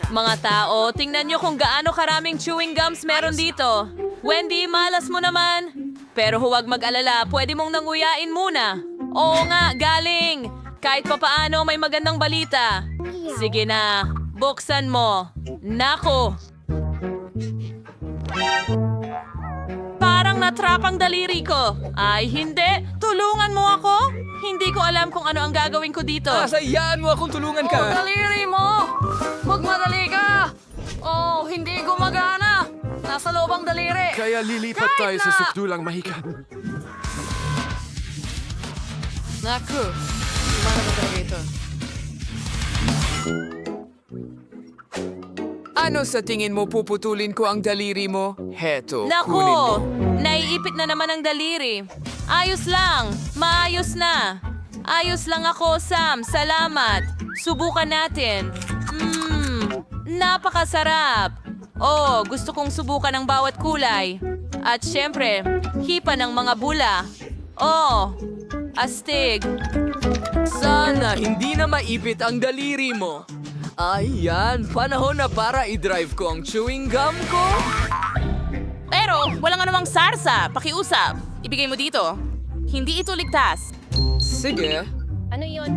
Mga tao, tingnan nyo kung gaano karaming chewing gums meron dito. Wendy, malas mo naman. Pero huwag mag-alala, pwede mong nanguyain muna. Oo nga, galing. Kahit papaano may magandang balita. Sige na, buksan mo. Nako. Parang natrap ang daliri ko. Ay, hindi. Tulungan mo ako. Hindi ko alam kung ano ang gagawin ko dito. Sayaan mo akong tulungan ka. Daliri mo! Magmadali ka! Oh, hindi gumagana! Nasa loob ang daliri! Kaya lilipat Kahit tayo sa na- sukdulang mahika. Naku, kumana ba talaga ito? Ano sa tingin mo puputulin ko ang daliri mo? Heto, kunin mo. Naku, naiipit na naman ang daliri. Ayos lang, maayos na. Ayos lang ako, Sam. Salamat. Subukan natin. Napakasarap. Oh, gusto kong subukan ang bawat kulay. At syempre, hipa ng mga bula. Oh, astig. Sana hindi na maipit ang daliri mo. Ayan, panahon na para i-drive ko ang chewing gum ko. Pero, walang anumang sarsa. Pakiusap. Ibigay mo dito. Hindi ito ligtas. Sige. Ano yun?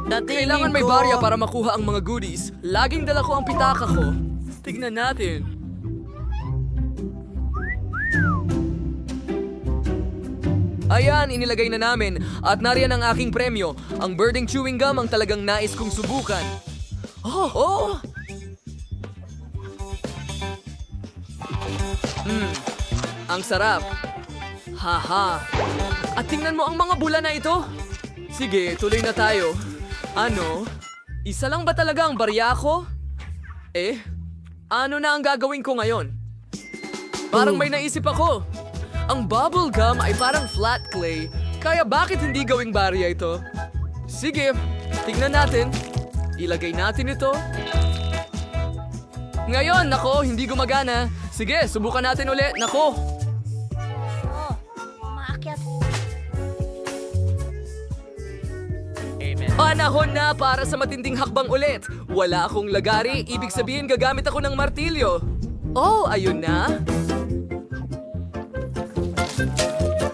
Kailangan may barya para makuha ang mga goodies. Laging dala ko ang pitaka ko. Tignan natin. Ayan, inilagay na namin. At nariyan ang aking premyo. Ang birding chewing gum ang talagang nais kong subukan. Oh! Ang sarap. Haha. At tingnan mo ang mga bula na ito. Sige, tuloy na tayo. Ano? Isa lang ba talaga ang barya ko? Ano na ang gagawin ko ngayon? Parang may naisip ako. Ang bubble gum ay parang flat clay. Kaya bakit hindi gawing barya ito? Sige, tingnan natin. Ilagay natin ito. Ngayon, nako, hindi gumagana. Sige, subukan natin ulit. Nako. Panahon na para sa matinding hakbang ulit. Wala akong lagari, ibig sabihin gagamit ako ng martilyo. Oh, ayun na.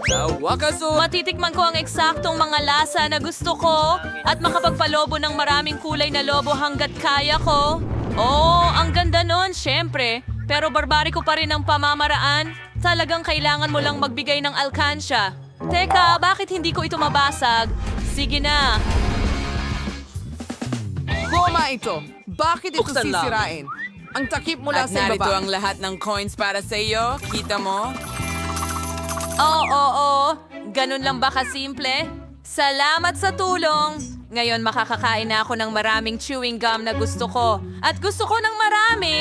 Sa wakas, Matitikman ko ang eksaktong mga lasa na gusto ko at makapagpalobo ng maraming kulay na lobo hanggat kaya ko. Oh, ang ganda nun, syempre. Pero barbariko pa rin ang pamamaraan. Talagang kailangan mo lang magbigay ng alkansya. Teka, bakit hindi ko ito mabasag? Sige na. Goma ito. Bakit ito Buksan lang. sisirain? Ang takip mula At sa narito ibaba. ang lahat ng coins para sa iyo. Kita mo? Oo. Ganun lang ba kasimple? Salamat sa tulong. Ngayon makakakain na ako ng maraming chewing gum na gusto ko. At gusto ko ng marami.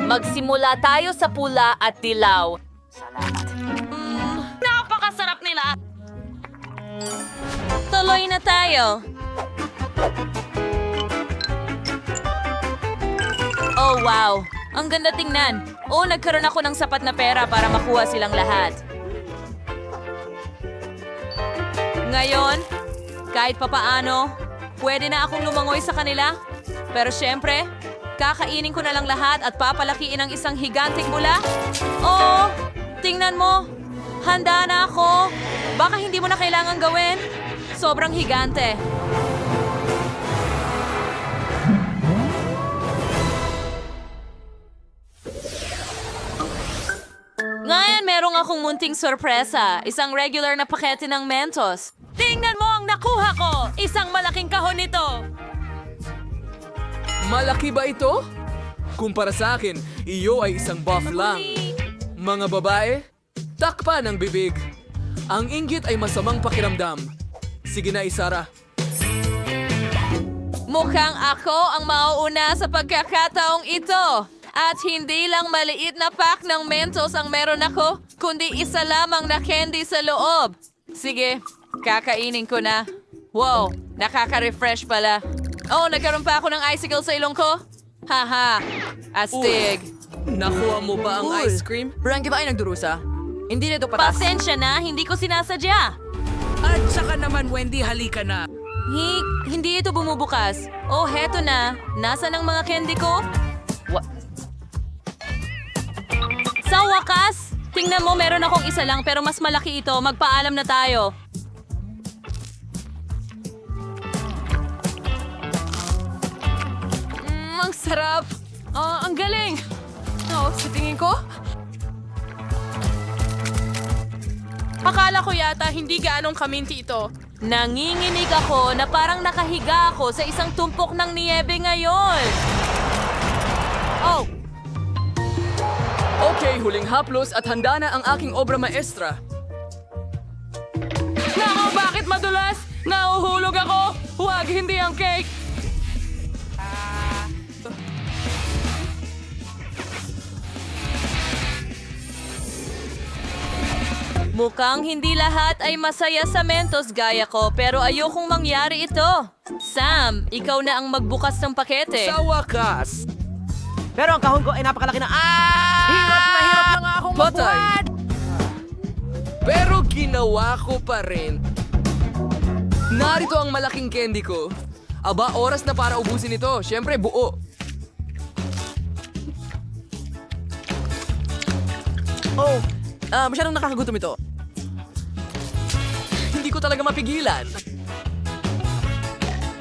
Magsimula tayo sa pula at dilaw. Salamat. Napakasarap nila. Tuloy na tayo. Oh, wow. Ang ganda tingnan. Oh, nagkaroon ako ng sapat na pera para makuha silang lahat. Ngayon, kahit papaano, pwede na akong lumangoy sa kanila. Pero syempre, kakainin ko na lang lahat at papalakiin ang isang higanting bula. Oh, tingnan mo. Handa na ako. Baka hindi mo na kailangan gawin. Sobrang higante. Ngayon, merong akong munting sorpresa. Isang regular na pakete ng Mentos. Tingnan mo ang nakuha ko! Isang malaking kahon nito! malaki ba ito? Kumpara sa akin, iyo ay isang buff lang. Mga babae, takpan ang bibig. Ang inggit ay masamang pakiramdam. Sige na, Isara. Mukhang ako ang mauuna sa pagkakataong ito. At hindi lang maliit na pack ng Mentos ang meron ako, kundi isa lamang na candy sa loob. Sige, kakainin ko na. Wow, nakaka-refresh pala. Oh, nagkaroon pa ako ng icicle sa ilong ko? Haha, astig. Nakuha mo ba ang ice cream? Frankie ba ay nagdurusa? Hindi nito patas. Pasensya na, hindi ko sinasadya. At saka naman, Wendy, halika na. Hindi ito bumubukas. Oh, heto na. Nasaan ang mga candy ko? Sa wakas! Tingnan mo, meron akong isa lang pero mas malaki ito. Magpaalam na tayo. Ang sarap. Ang galing. Sa tingin ko, Akala ko yata hindi gaanong kaminti ito. nanginginig ako na parang nakahiga ako sa isang tumpok ng niyebe ngayon. Oh, Okay, huling haplos at handa na ang aking obra maestra. Nako, bakit madulas? Nauhulog ako! Huwag, hindi ang cake! mukhang hindi lahat ay masaya sa Mentos gaya ko pero ayokong mangyari ito. Sam, ikaw na ang magbukas ng pakete. Sa wakas! Pero ang kahon ko ay napakalaki na... Hirap na nga akong Patay. magbuhat! Pero ginawa ko pa rin. Narito ang malaking candy ko. Aba, oras na para ubusin ito. Siyempre, buo. Masyadong nakakagutom ito. Hindi ko talaga mapigilan.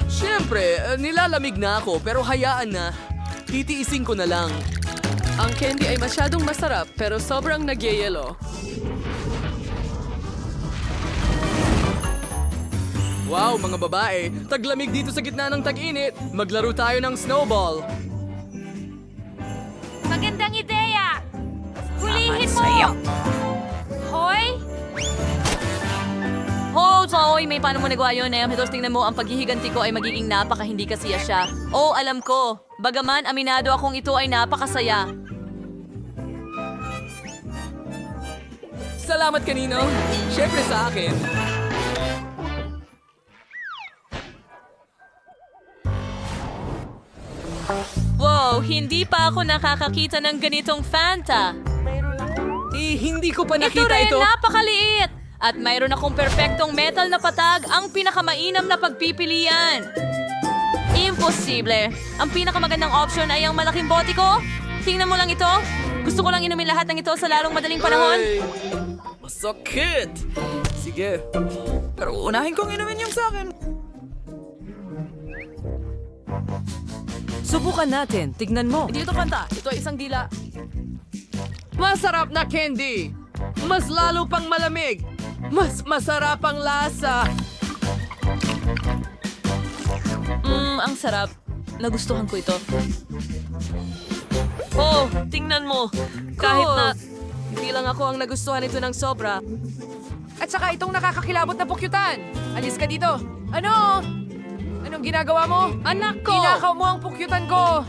Siyempre, nilalamig na ako pero hayaan na. Titiisin ko na lang. Ang candy ay masyadong masarap pero sobrang nagyayelo. Wow, mga babae. Taglamig dito sa gitna ng tag-init. Maglaro tayo ng snowball. Magandang ideya! Hulihin mo! Hoy! Hoy, may paano mo nagawa yun eh. Ito, tingnan mo, ang paghihiganti ko ay magiging napaka-hindi kasiya siya. Oh, alam ko. Bagaman, aminado akong ito ay napakasaya. Salamat kanino. Siyempre sa akin. Wow, hindi pa ako nakakakita ng ganitong Fanta. Hindi ko pa Ito nakita rin, ito. napakaliit! At mayroon akong perpektong metal na patag, ang pinakamainam na pagpipilian. Imposible. Ang pinakamagandang option ay ang malaking bote ko. Tingnan mo lang ito. Gusto ko lang inumin lahat ng ito sa lalong madaling panahon. Ay, masakit. Sige. Pero unahin kong inumin yung sa akin. Subukan natin. Tignan mo. Hindi ito Fanta. Ito ay isang dila. Masarap na candy. Mas lalo pang malamig. Mas masarap ang lasa. Ang sarap. Nagustuhan ko ito. Oh, tingnan mo. Kahit na... Hindi lang ako ang nagustuhan ito ng sobra. At saka itong nakakakilabot na pukyutan. Alis ka dito. Ano? Anong ginagawa mo? Anak ko! Inakaw mo ang pukyutan ko.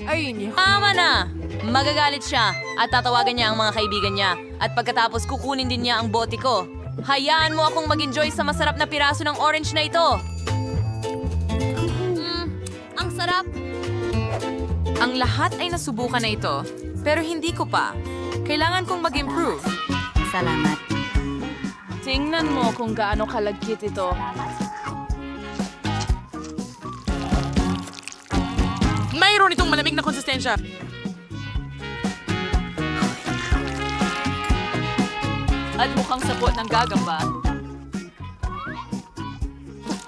Ay, niyo. Tama na! Magagalit siya at tatawagan niya ang mga kaibigan niya. At pagkatapos kukunin din niya ang bote ko. Hayaan mo akong mag-enjoy sa masarap na piraso ng orange na ito. Ang sarap. Ang lahat ay nasubukan na ito. Pero hindi ko pa. Kailangan kong mag-improve. Salamat. Tingnan mo kung gaano kalagkit ito. Mayroon itong malamig na konsistensya. At mukhang sapot ng gagamba.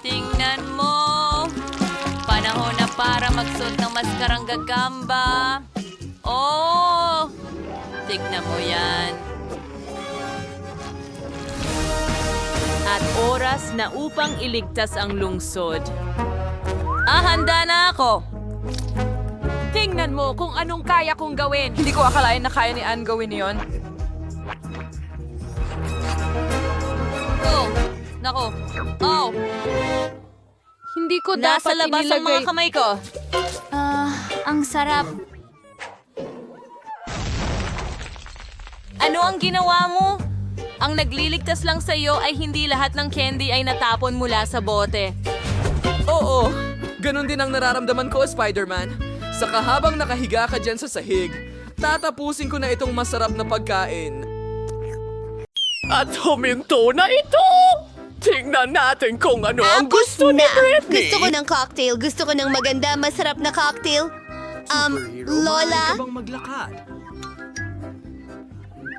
Tingnan mo! Panahon na para magsuot ng maskarang gagamba. Oh! Tignan mo yan. At oras na upang iligtas ang lungsod. Handa na ako! Tingnan mo kung anong kaya kong gawin. Hindi ko akalain na kaya ni Anne gawin yon. Oh! Nako! Oh! Hindi ko Nasa dapat labas ang mga kamay ko. Ang sarap. Ano ang ginawa mo? Ang nagliligtas lang sa iyo ay hindi lahat ng candy ay natapon mula sa bote. Oo, ganun din ang nararamdaman ko, Spider-Man. Sa kahabang nakahiga ka dyan sa sahig, tatapusin ko na itong masarap na pagkain. At huminto na ito! Tingnan natin kung ano ang gusto ni Britney. Gusto ko ng cocktail. Gusto ko ng maganda, masarap na cocktail. Lola?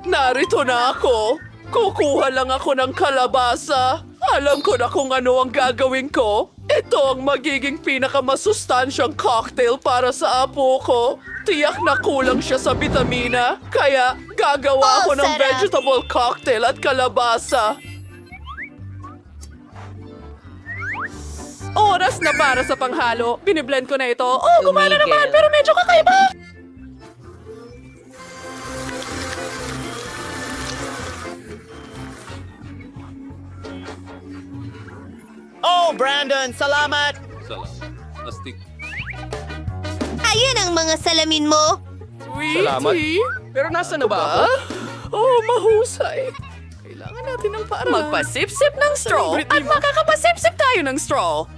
Narito na ako. Kukuha lang ako ng kalabasa. Alam ko na kung ano ang gagawin ko. Ito ang magiging pinakamasustansyang cocktail para sa apo ko. Tiyak na kulang siya sa bitamina. Kaya gagawa ako ng sarap. vegetable cocktail at kalabasa. Oras na para sa panghalo. Biniblend ko na ito. Oh, gumana naman, pero medyo kakaiba. Oh, Brandon, salamat! Ayun ang mga salamin mo. Sweetie? Pero nasa na ba ako? Oh, mahusay. Kailangan natin ng paraan. Magpasip-sip ng straw at makakapasip-sip tayo ng straw.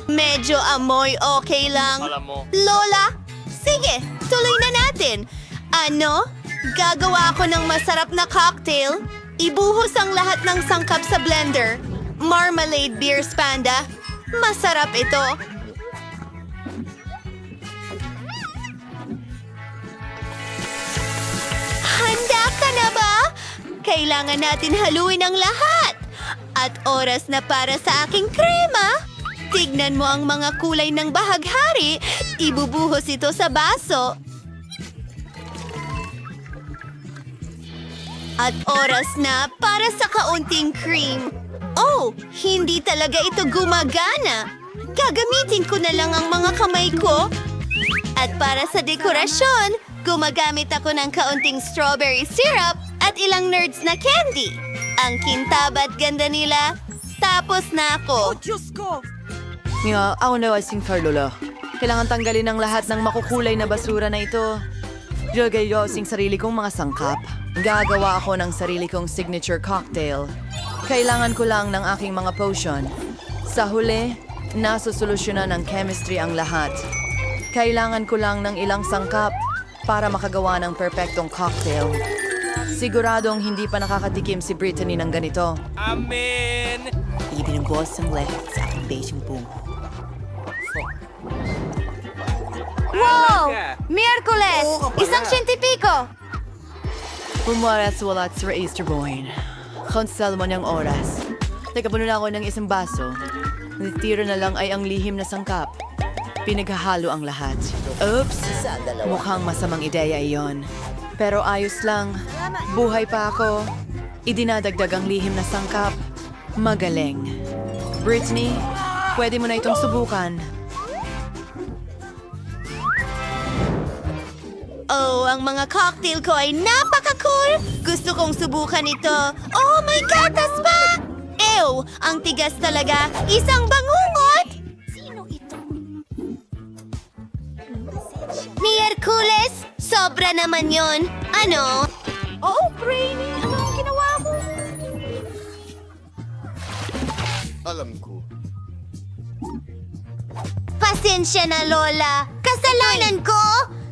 Medyo amoy okay lang. Lola, sige, tuloy na natin. Ano? Gagawa ako ng masarap na cocktail. Ibuhos ang lahat ng sangkap sa blender. Marmalade beer panda. Masarap ito. Handa ka na ba? Kailangan natin haluin ang lahat. At oras na para sa aking krema. Tignan mo ang mga kulay ng bahaghari. Ibubuhos ito sa baso. At oras na para sa kaunting cream. Oh, hindi talaga ito gumagana. Gagamitin ko na lang ang mga kamay ko. At para sa dekorasyon, gumagamit ako ng kaunting strawberry syrup at ilang nerds na candy. Ang kintab at ganda nila. Tapos na ako. Nga, ako na asing Lola. Kailangan tanggalin ang lahat ng makukulay na basura na ito. Jogay ko sing sarili kong mga sangkap. Gagawa ako ng sarili kong signature cocktail. Kailangan ko lang ng aking mga potion. Sa huli, nasusolusyonan ng chemistry ang lahat. Kailangan ko lang ng ilang sangkap para makagawa ng perpektong cocktail. Siguradong hindi pa nakakatikim si Brittany ng ganito. Amen! Ibinubos ang lahat sa aking besyong bungo. Wow! Miyerkules! Isang siyentipiko! Pumaras walat sa Easter Boyne. Konsal mo niyang oras. Nagkapuno na ako ng isang baso. Natitira na lang ay ang lihim na sangkap. Pinaghahalo ang lahat. Oops! Mukhang masamang ideya iyon. Pero ayos lang. Buhay pa ako. Idinadagdag ang lihim na sangkap. Magaling. Brittany, pwede mo na itong subukan. Oh, ang mga cocktail ko ay napaka-cool! Gusto kong subukan ito. Oh, may gatas pa! Ew, ang tigas talaga. Isang bangungot! Sino ito? Miyerkules? Sobra naman yon. Ano? Oh, Brainy! Ano ang ginawa mo? Pasensya na, Lola. Kasalanan ko!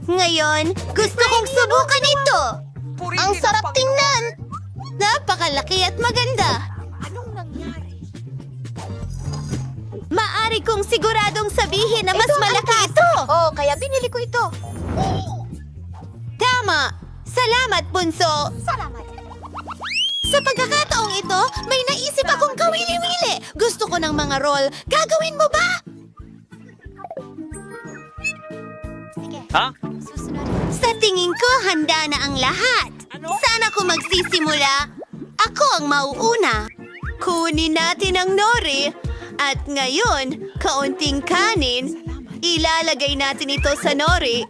Ngayon, gusto kong subukan ito! Ang sarap tingnan! Napakalaki at maganda! Anong nangyari? Maari kong siguradong sabihin na mas malaki ito! Oh, kaya binili ko ito. Tama! Salamat, Bunso! Salamat! Sa pagkakataong ito, may naisip akong kawili-wili. Gusto ko ng mga roll. Gagawin mo ba? Sa tingin ko, handa na ang lahat. Saan ako magsisimula? Ako ang mauuna. Kunin natin ang nori. At ngayon, kaunting kanin. Ilalagay natin ito sa nori.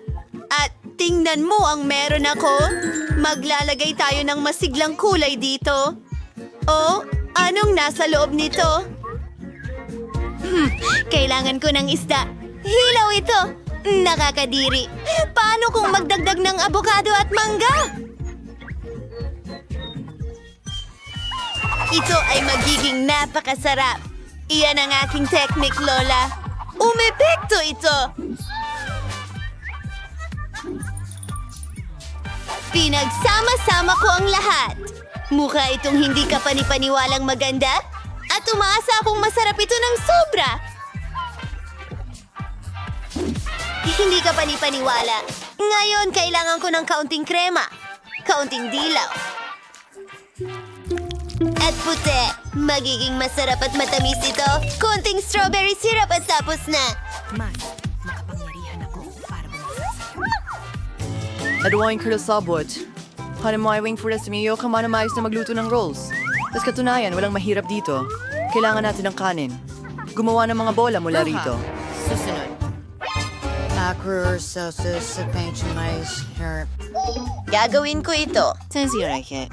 At tingnan mo ang meron ako. Maglalagay tayo ng masiglang kulay dito. Oh, anong nasa loob nito? Kailangan ko ng isda. Hilaw ito. Nakakadiri. Paano kung magdagdag ng abogado at mangga? Ito ay magiging napakasarap. Iyan ang aking technique, Lola. Umepekto ito. Pinagsama-sama ko ang lahat. Mukha itong hindi ka panipaniwalang maganda. At umaasa akong masarap ito ng sobra. Hindi ka panipaniwala. Ngayon, kailangan ko ng kaunting krema. Kaunting dilaw. At puti. Magiging masarap at matamis ito. Konting strawberry syrup at tapos na. Adwain ko sabot. Hanamayawing furas miyo ka manamayos na magluto ng rolls. Tapos katunayan, walang mahirap dito. Kailangan natin ng kanin. Gumawa ng mga bola mula rito. Susunod. Acro sauces sa panchamais herb. Gagawin ko ito. Sensirake.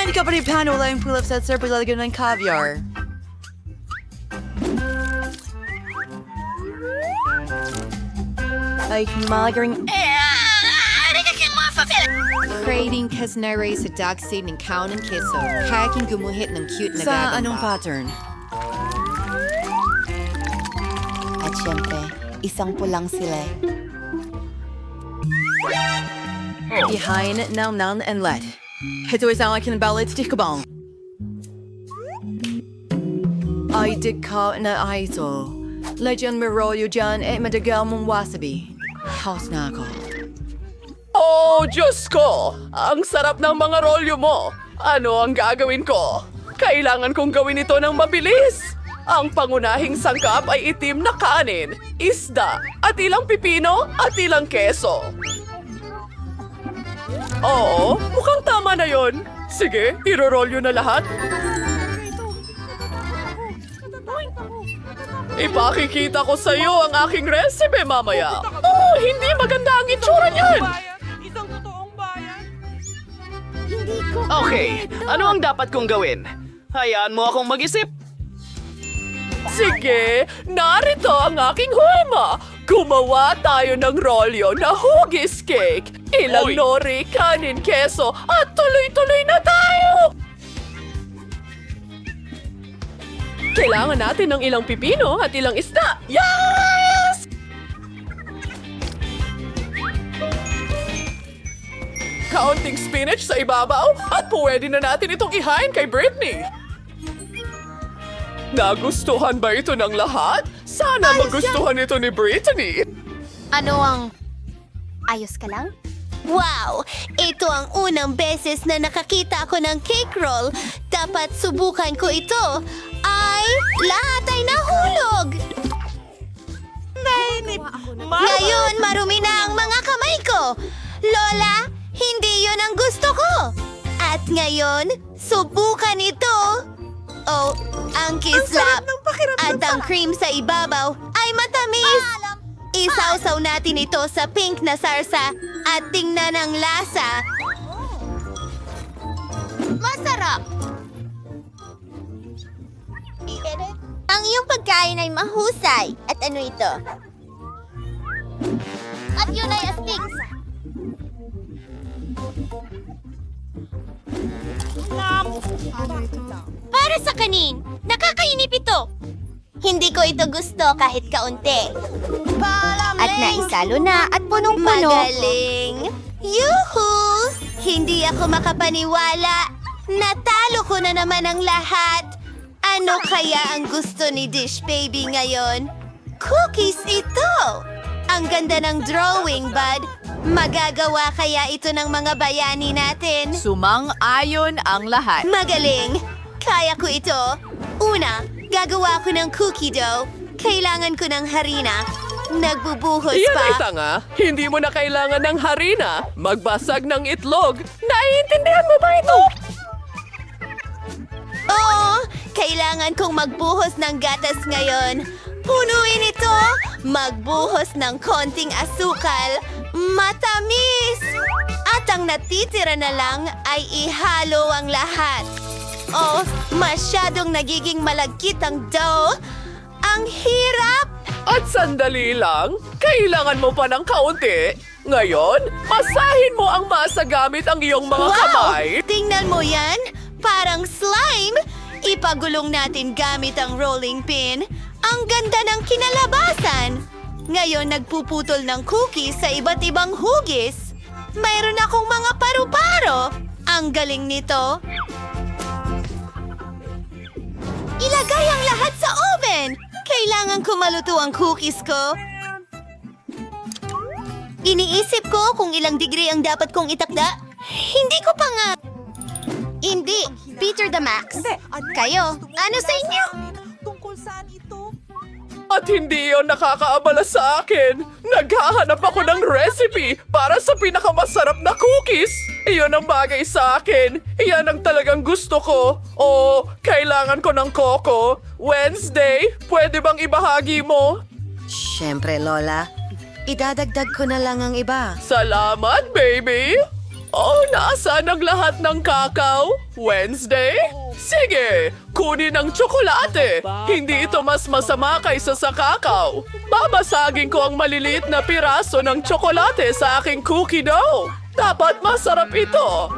Hindi ka pa rin plano. Wala yung pull-up set sir paglalagyan ng caviar. Ay, magaring... Creating kasnare sa dark side ng kaon ng keso. Kaya king gumuhit ng cute na Sa gagamba. anong pattern? At syempre, isang pulang sila. Behind ng nan and let. Ito isang aking balit di kabang. Ay, di ka na ito. Legend Miroyo dyan, madagal mong wasabi. House na ako. Oh, Diyos ko! Ang sarap ng mga rolyo mo! Ano ang gagawin ko? Kailangan kong gawin ito ng mabilis! Ang pangunahing sangkap ay itim na kanin, isda, at ilang pipino at ilang keso. Oo, mukhang tama na yon. Sige, irorolyo na lahat. Ipakikita ko sa iyo ang aking recipe mamaya. Oh, hindi maganda ang itsura niyan! Okay, ano ang dapat kong gawin? Hayaan mo akong mag-isip. Sige, narito ang aking huema. Gumawa tayo ng rolyo na hugis cake. Ilang Oy! nori, kanin, keso, at tuloy-tuloy na tayo! Kailangan natin ng ilang pipino at ilang isda. Yes! Kaunting spinach sa ibabaw at pwede na natin itong ihain kay Britney. Nagustuhan ba ito ng lahat? Sana magustuhan ito ni Brittany. Ano ang... Ayos ka lang? Wow! Ito ang unang beses na nakakita ako ng cake roll. Dapat subukan ko ito. Ay, lahat ay nahulog! Ngayon, marumi na ang mga kamay ko. Lola, hindi yun ang gusto ko. At ngayon, subukan ito. Oh, ang kislap. At ang cream sa ibabaw ay matamis. Isawsaw natin ito sa pink na sarsa at tingnan ang lasa. Masarap! Ang iyong pagkain ay mahusay. At ano ito? At yun ay astig. Para sa kanin, nakakainip ito. Hindi ko ito gusto kahit kaunti. At naisalo na at punong-puno. Magaling! Yuhu! Hindi ako makapaniwala. Natalo ko na naman ang lahat. Ano kaya ang gusto ni Dish Baby ngayon? Cookies ito! Ang ganda ng drawing, bud. Magagawa kaya ito ng mga bayani natin? Sumang-ayon ang lahat. Magaling! Kaya ko ito. Una, gagawa ko ng cookie dough. Kailangan ko ng harina. Nagbubuhos Iyan pa. ay tanga. Hindi mo na kailangan ng harina. Magbasag ng itlog. Naiintindihan mo ba ito? Oo, kailangan kong magbuhos ng gatas ngayon. Punuin ito. Magbuhos ng konting asukal. Matamis! At ang natitira na lang ay ihalo ang lahat. Oh, masyadong nagiging malagkit ang dough. Ang hirap! At sandali lang, kailangan mo pa ng kaunti. Ngayon, masahin mo ang masa gamit ang iyong mga kamay. Tingnan mo yan! Parang slime! Ipagulong natin gamit ang rolling pin. Ang ganda ng kinalabasan! Ngayon nagpuputol ng cookies sa iba't ibang hugis. mayroon akong mga paru-paro. Ang galing nito. Ilagay ang lahat sa oven. Kailangan ko maluto ang cookies ko. Iniisip ko kung ilang degree ang dapat kong itakda. Hindi ko pa nga. Hindi. Peter the Max. Kayo, ano sa inyo? At hindi yon nakakaabala sa akin. Naghahanap ako ng recipe para sa pinakamasarap na cookies. Iyon ang bagay sa akin. Iyan ang talagang gusto ko. O, kailangan ko ng coco. Wednesday, pwede bang ibahagi mo? Siyempre, Lola. Idadagdag ko na lang ang iba. Salamat, baby! Oh, nasaan ang lahat ng kakao? Wednesday? Sige, kunin ang tsokolate. Hindi ito mas masama kaysa sa kakao. Babasagin ko ang maliliit na piraso ng tsokolate sa aking cookie dough. Dapat masarap ito.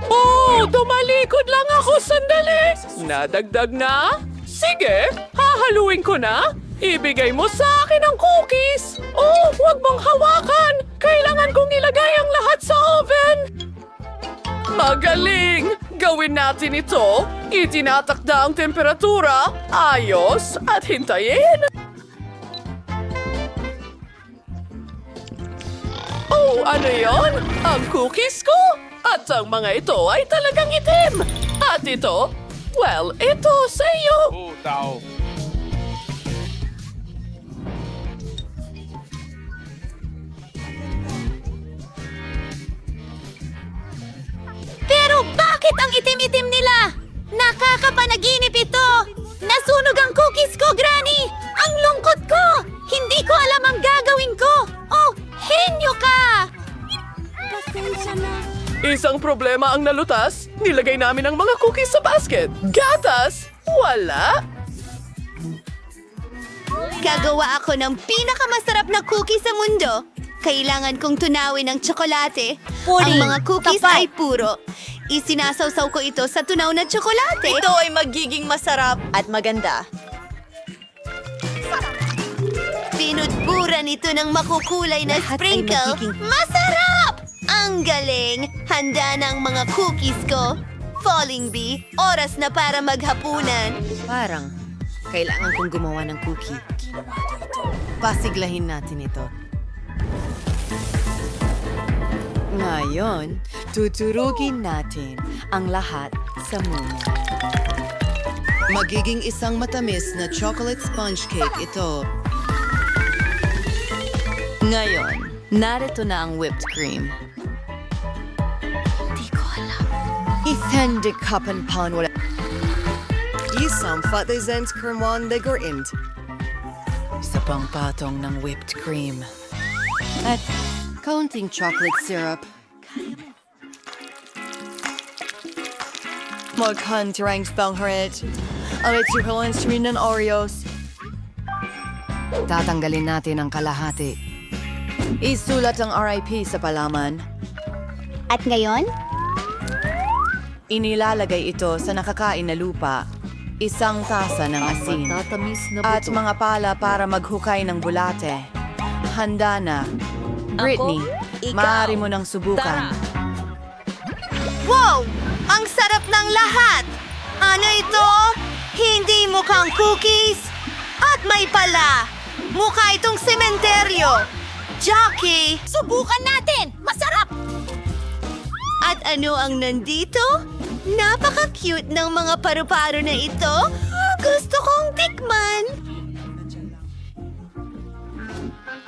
Oh, tumalikod lang ako sandali. Nadagdag na? Sige, hahaluin ko na. Ibigay mo sa akin ang cookies! Oh, huwag mong hawakan! Kailangan kong ilagay ang lahat sa oven! Magaling! Gawin natin ito. Itinatakda ang temperatura. Ayos at hintayin. Oh, ano yon? Ang cookies ko? At ang mga ito ay talagang itim. At ito? Well, ito sa iyo. Pero bakit ang itim-itim nila? Nakakapanaginip ito! Nasunog ang cookies ko, Granny! Ang lungkot ko! Hindi ko alam ang gagawin ko! Oh, henyo ka! Pasensya na. Isang problema ang nalutas. Nilagay namin ang mga cookies sa basket. Gatas? Wala. Gagawa ako ng pinakamasarap na cookie sa mundo. Kailangan kong tunawin ng tsokolate. Ang mga cookies ay puro. Isinasawsaw ko ito sa tunaw na tsokolate. Ito ay magiging masarap at maganda. Pinudburan ito ng makukulay na sprinkle. Masarap! Ang galing! Handa na ang mga cookies ko. Falling Bee, oras na para maghapunan. Parang, kailangan kong gumawa ng cookie. Pasiglahin natin ito. Ngayon, tuturugin natin ang lahat sa muna. Magiging isang matamis na chocolate sponge cake ito. Ngayon, narito na ang whipped cream. Isang kapan pan wala. Isang fatizens kermon de gorint. Isa pang patong ng whipped cream. At kaunting chocolate syrup. Maghantarang spangharit. Alit yung stream ng Oreos. Tatanggalin natin ang kalahati. Isulat ang RIP sa palaman. At ngayon? Inilalagay ito sa nakakain na lupa. Isang tasa ng asin. At mga pala para maghukay ng bulate. Handa na. Britney, maaari mo nang subukan. Wow! Ang sarap ng lahat! Ano ito? Hindi mukhang cookies? At may pala! Mukha itong sementeryo! Jackie! Subukan natin! Masarap! At ano ang nandito? Napaka-cute ng mga paru-paro na ito. Gusto kong tikman.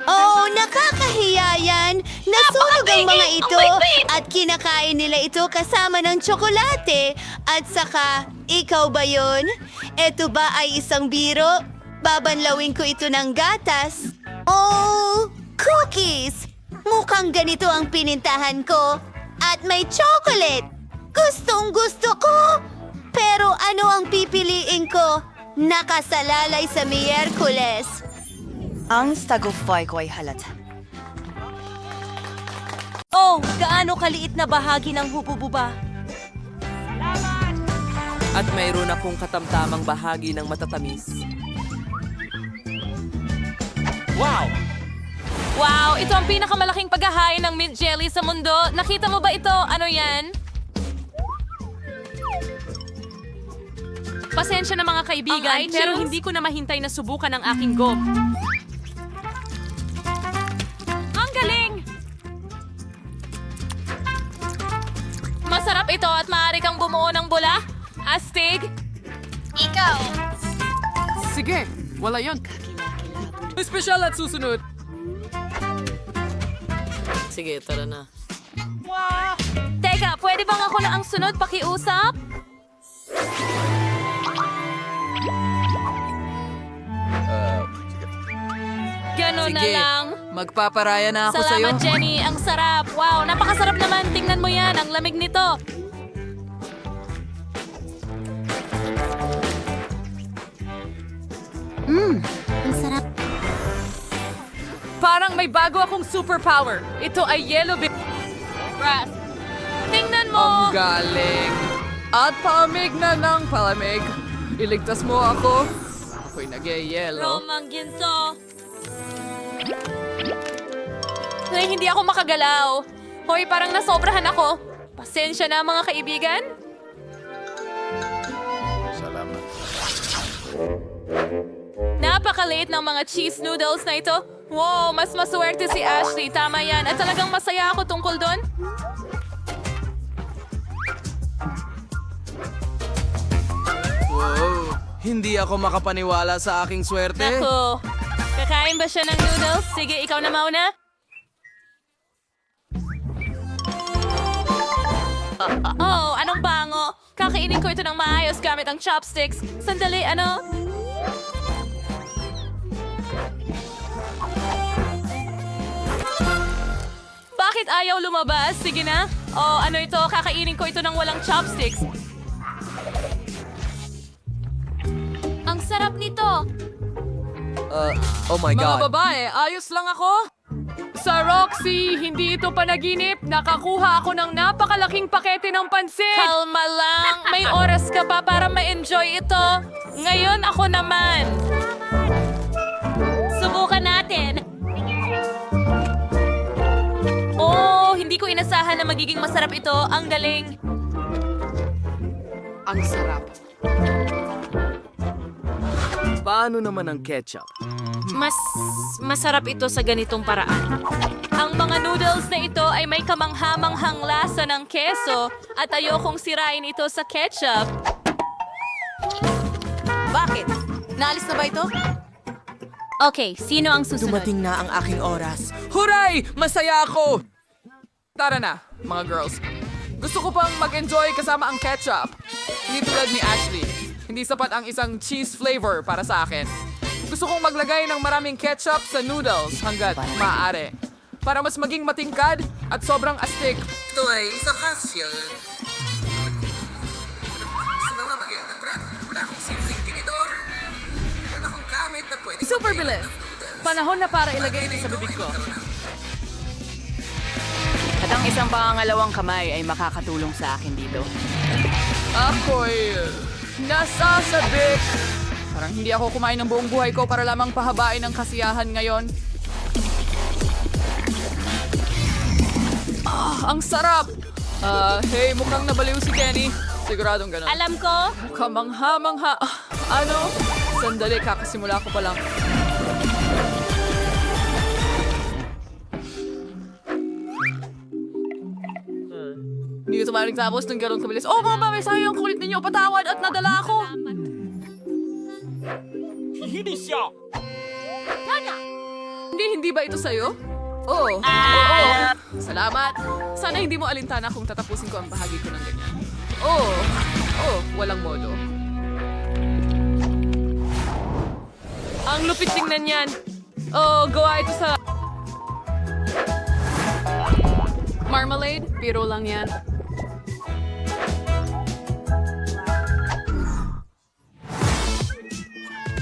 Oh, nakakahiya yan. Nasunog ang mga ito at kinakain nila ito kasama ng tsokolate. At saka, ikaw ba yon? Ito ba ay isang biro? Babanlawin ko ito ng gatas. Oh, cookies! Mukhang ganito ang pinintahan ko. At may chocolate. Gustong gusto ko. Pero ano ang pipiliin ko? Nakasalalay sa Miyerkules. Ang stagofy ko ay halata. Oh, gaano kaliit na bahagi ng hubububa. At mayroon akong katamtamang bahagi ng matatamis. Wow! Wow, ito ang pinakamalaking paghahain ng mint jelly sa mundo. Nakita mo ba ito? Ano yan? Pasensya na mga kaibigan, pero hindi ko na mahintay na subukan ang aking go. Ang galing! Masarap ito at maaari kang bumuo ng bula. Astig? Ikaw! Sige, wala yon. Espesyal at susunod. Sige, tara na. Teka, pwede bang ako na ang sunod pakiusap? Ganon na lang. Magpaparaya na ako sa'yo. Salamat, Jenny. Ang sarap. Wow, napakasarap naman. Tingnan mo yan. Ang lamig nito. Ang sarap. Parang may bago akong superpower. Ito ay yellow grass. Tingnan mo! Ang galing. At palamig na ng palamig. Iligtas mo ako. Ako'y nag-yellow. Romang ginto. Ay, hindi ako makagalaw. Hoy, parang nasobrahan ako. Pasensya na mga kaibigan. Napakaliit ng mga cheese noodles na ito. Wow, mas maswerte si Ashley. Tama yan. At talagang masaya ako tungkol doon. Wow, hindi ako makapaniwala sa aking swerte. Naku, kakain ba siya ng noodles? Sige, ikaw na mauna. Oh, anong bango? Kakainin ko ito ng maayos gamit ang chopsticks. Sandali, ano? Bakit ayaw lumabas? Sige na. Oh, ano ito? Kakainin ko ito ng walang chopsticks. Ang sarap nito. Oh my Mga babae, ayos lang ako. Sa Roxy, hindi ito panaginip. Nakakuha ako ng napakalaking pakete ng pansit. Kalma lang. May oras ka pa para ma-enjoy ito. Ngayon ako naman. Subukan natin. Oh, hindi ko inasahan na magiging masarap ito. Ang galing. Ang sarap. Paano naman ang ketchup? Mas masarap ito sa ganitong paraan. Ang mga noodles na ito ay may kamanghamanghang lasa ng keso at ayokong sirain ito sa ketchup. Bakit? Naalis na ba ito? Okay, sino ang susunod? Dumating na ang aking oras. Huray! Masaya ako! Tara na, mga girls. Gusto ko pang mag-enjoy kasama ang ketchup. Hindi tulad ni Ashley. Hindi sapat ang isang cheese flavor para sa akin. Gusto kong maglagay ng maraming ketchup sa noodles hanggat maaari. Para mas maging matingkad at sobrang astig. Ito ay isa kasya. Super bilis. Panahon na para ilagay ito sa bibig ko. At ang isang pangangalawang kamay ay makakatulong sa akin dito. Ako'y nasasabik. Parang hindi ako kumain ng buong buhay ko para lamang pahabain ang kasiyahan ngayon. Ang sarap! Hey, mukhang nabaliw si Kenny. Siguradong gano'n. Alam ko, Kamangha-mangha. Ano? Sandali, kakasimula ko pa lang. Hindi ito maaaring tapos ng gano'ng kabilis. Oh, mga babay, sayang ang kulit ninyo. Patawad at nadala ako. Hindi ba ito sa'yo? Oo. Oo. Salamat. Sana hindi mo alintana kung tatapusin ko ang bahagi ko ng ganyan. Oo. Oo, walang modo. Ang lupit tingnan yan. Oh, gawa ito sa... Marmalade? Biro lang yan.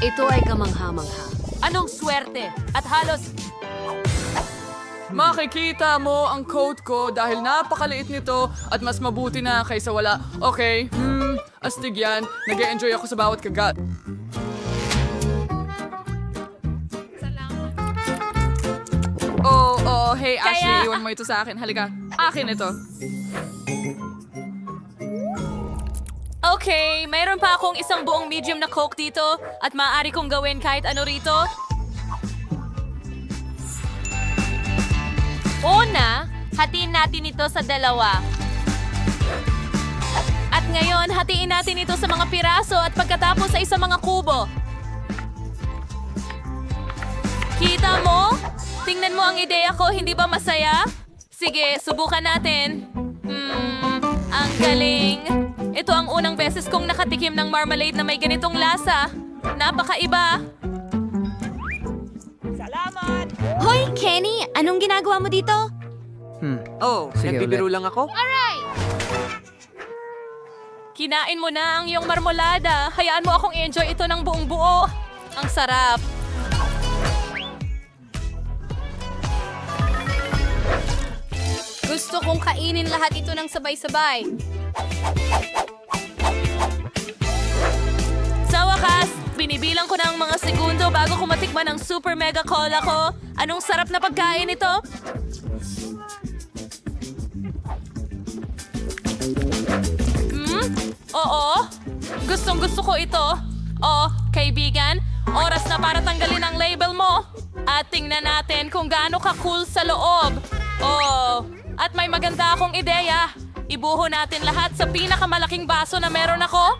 ito ay kamangha-mangha. Anong swerte? At halos Makikita mo ang coat ko dahil napakaliit nito at mas mabuti na kaysa wala. Okay, astig yan. Nag-e-enjoy ako sa bawat kagat. hey Ashley, iwan mo ito sa akin. Halika, akin ito. Okay, mayroon pa akong isang buong medium na Coke dito at maaari kong gawin kahit ano rito. Una, hatiin natin ito sa dalawa. At ngayon, hatiin natin ito sa mga piraso at pagkatapos sa isang mga kubo. Kita mo? Tingnan mo ang ideya ko, hindi ba masaya? Sige, subukan natin. Ang galing. Ito ang unang beses kong nakatikim ng marmalade na may ganitong lasa. Napakaiba. Hoy, Kenny! Anong ginagawa mo dito? Oh, nagbibiro lang ako? Kinain mo na ang iyong marmolada. Hayaan mo akong enjoy ito ng buong buo. Ang sarap. Gusto kong kainin lahat ito ng sabay-sabay. Sa wakas, binibilang ko na ang mga segundo bago ko matikman ang super mega cola ko. Anong sarap na pagkain ito? Oo. Gustong gusto ko ito. Oh, kaibigan, oras na para tanggalin ang label mo. At tingnan natin kung gaano ka-cool sa loob. Oh, at may maganda akong ideya. Ibuho natin lahat sa pinakamalaking baso na meron ako.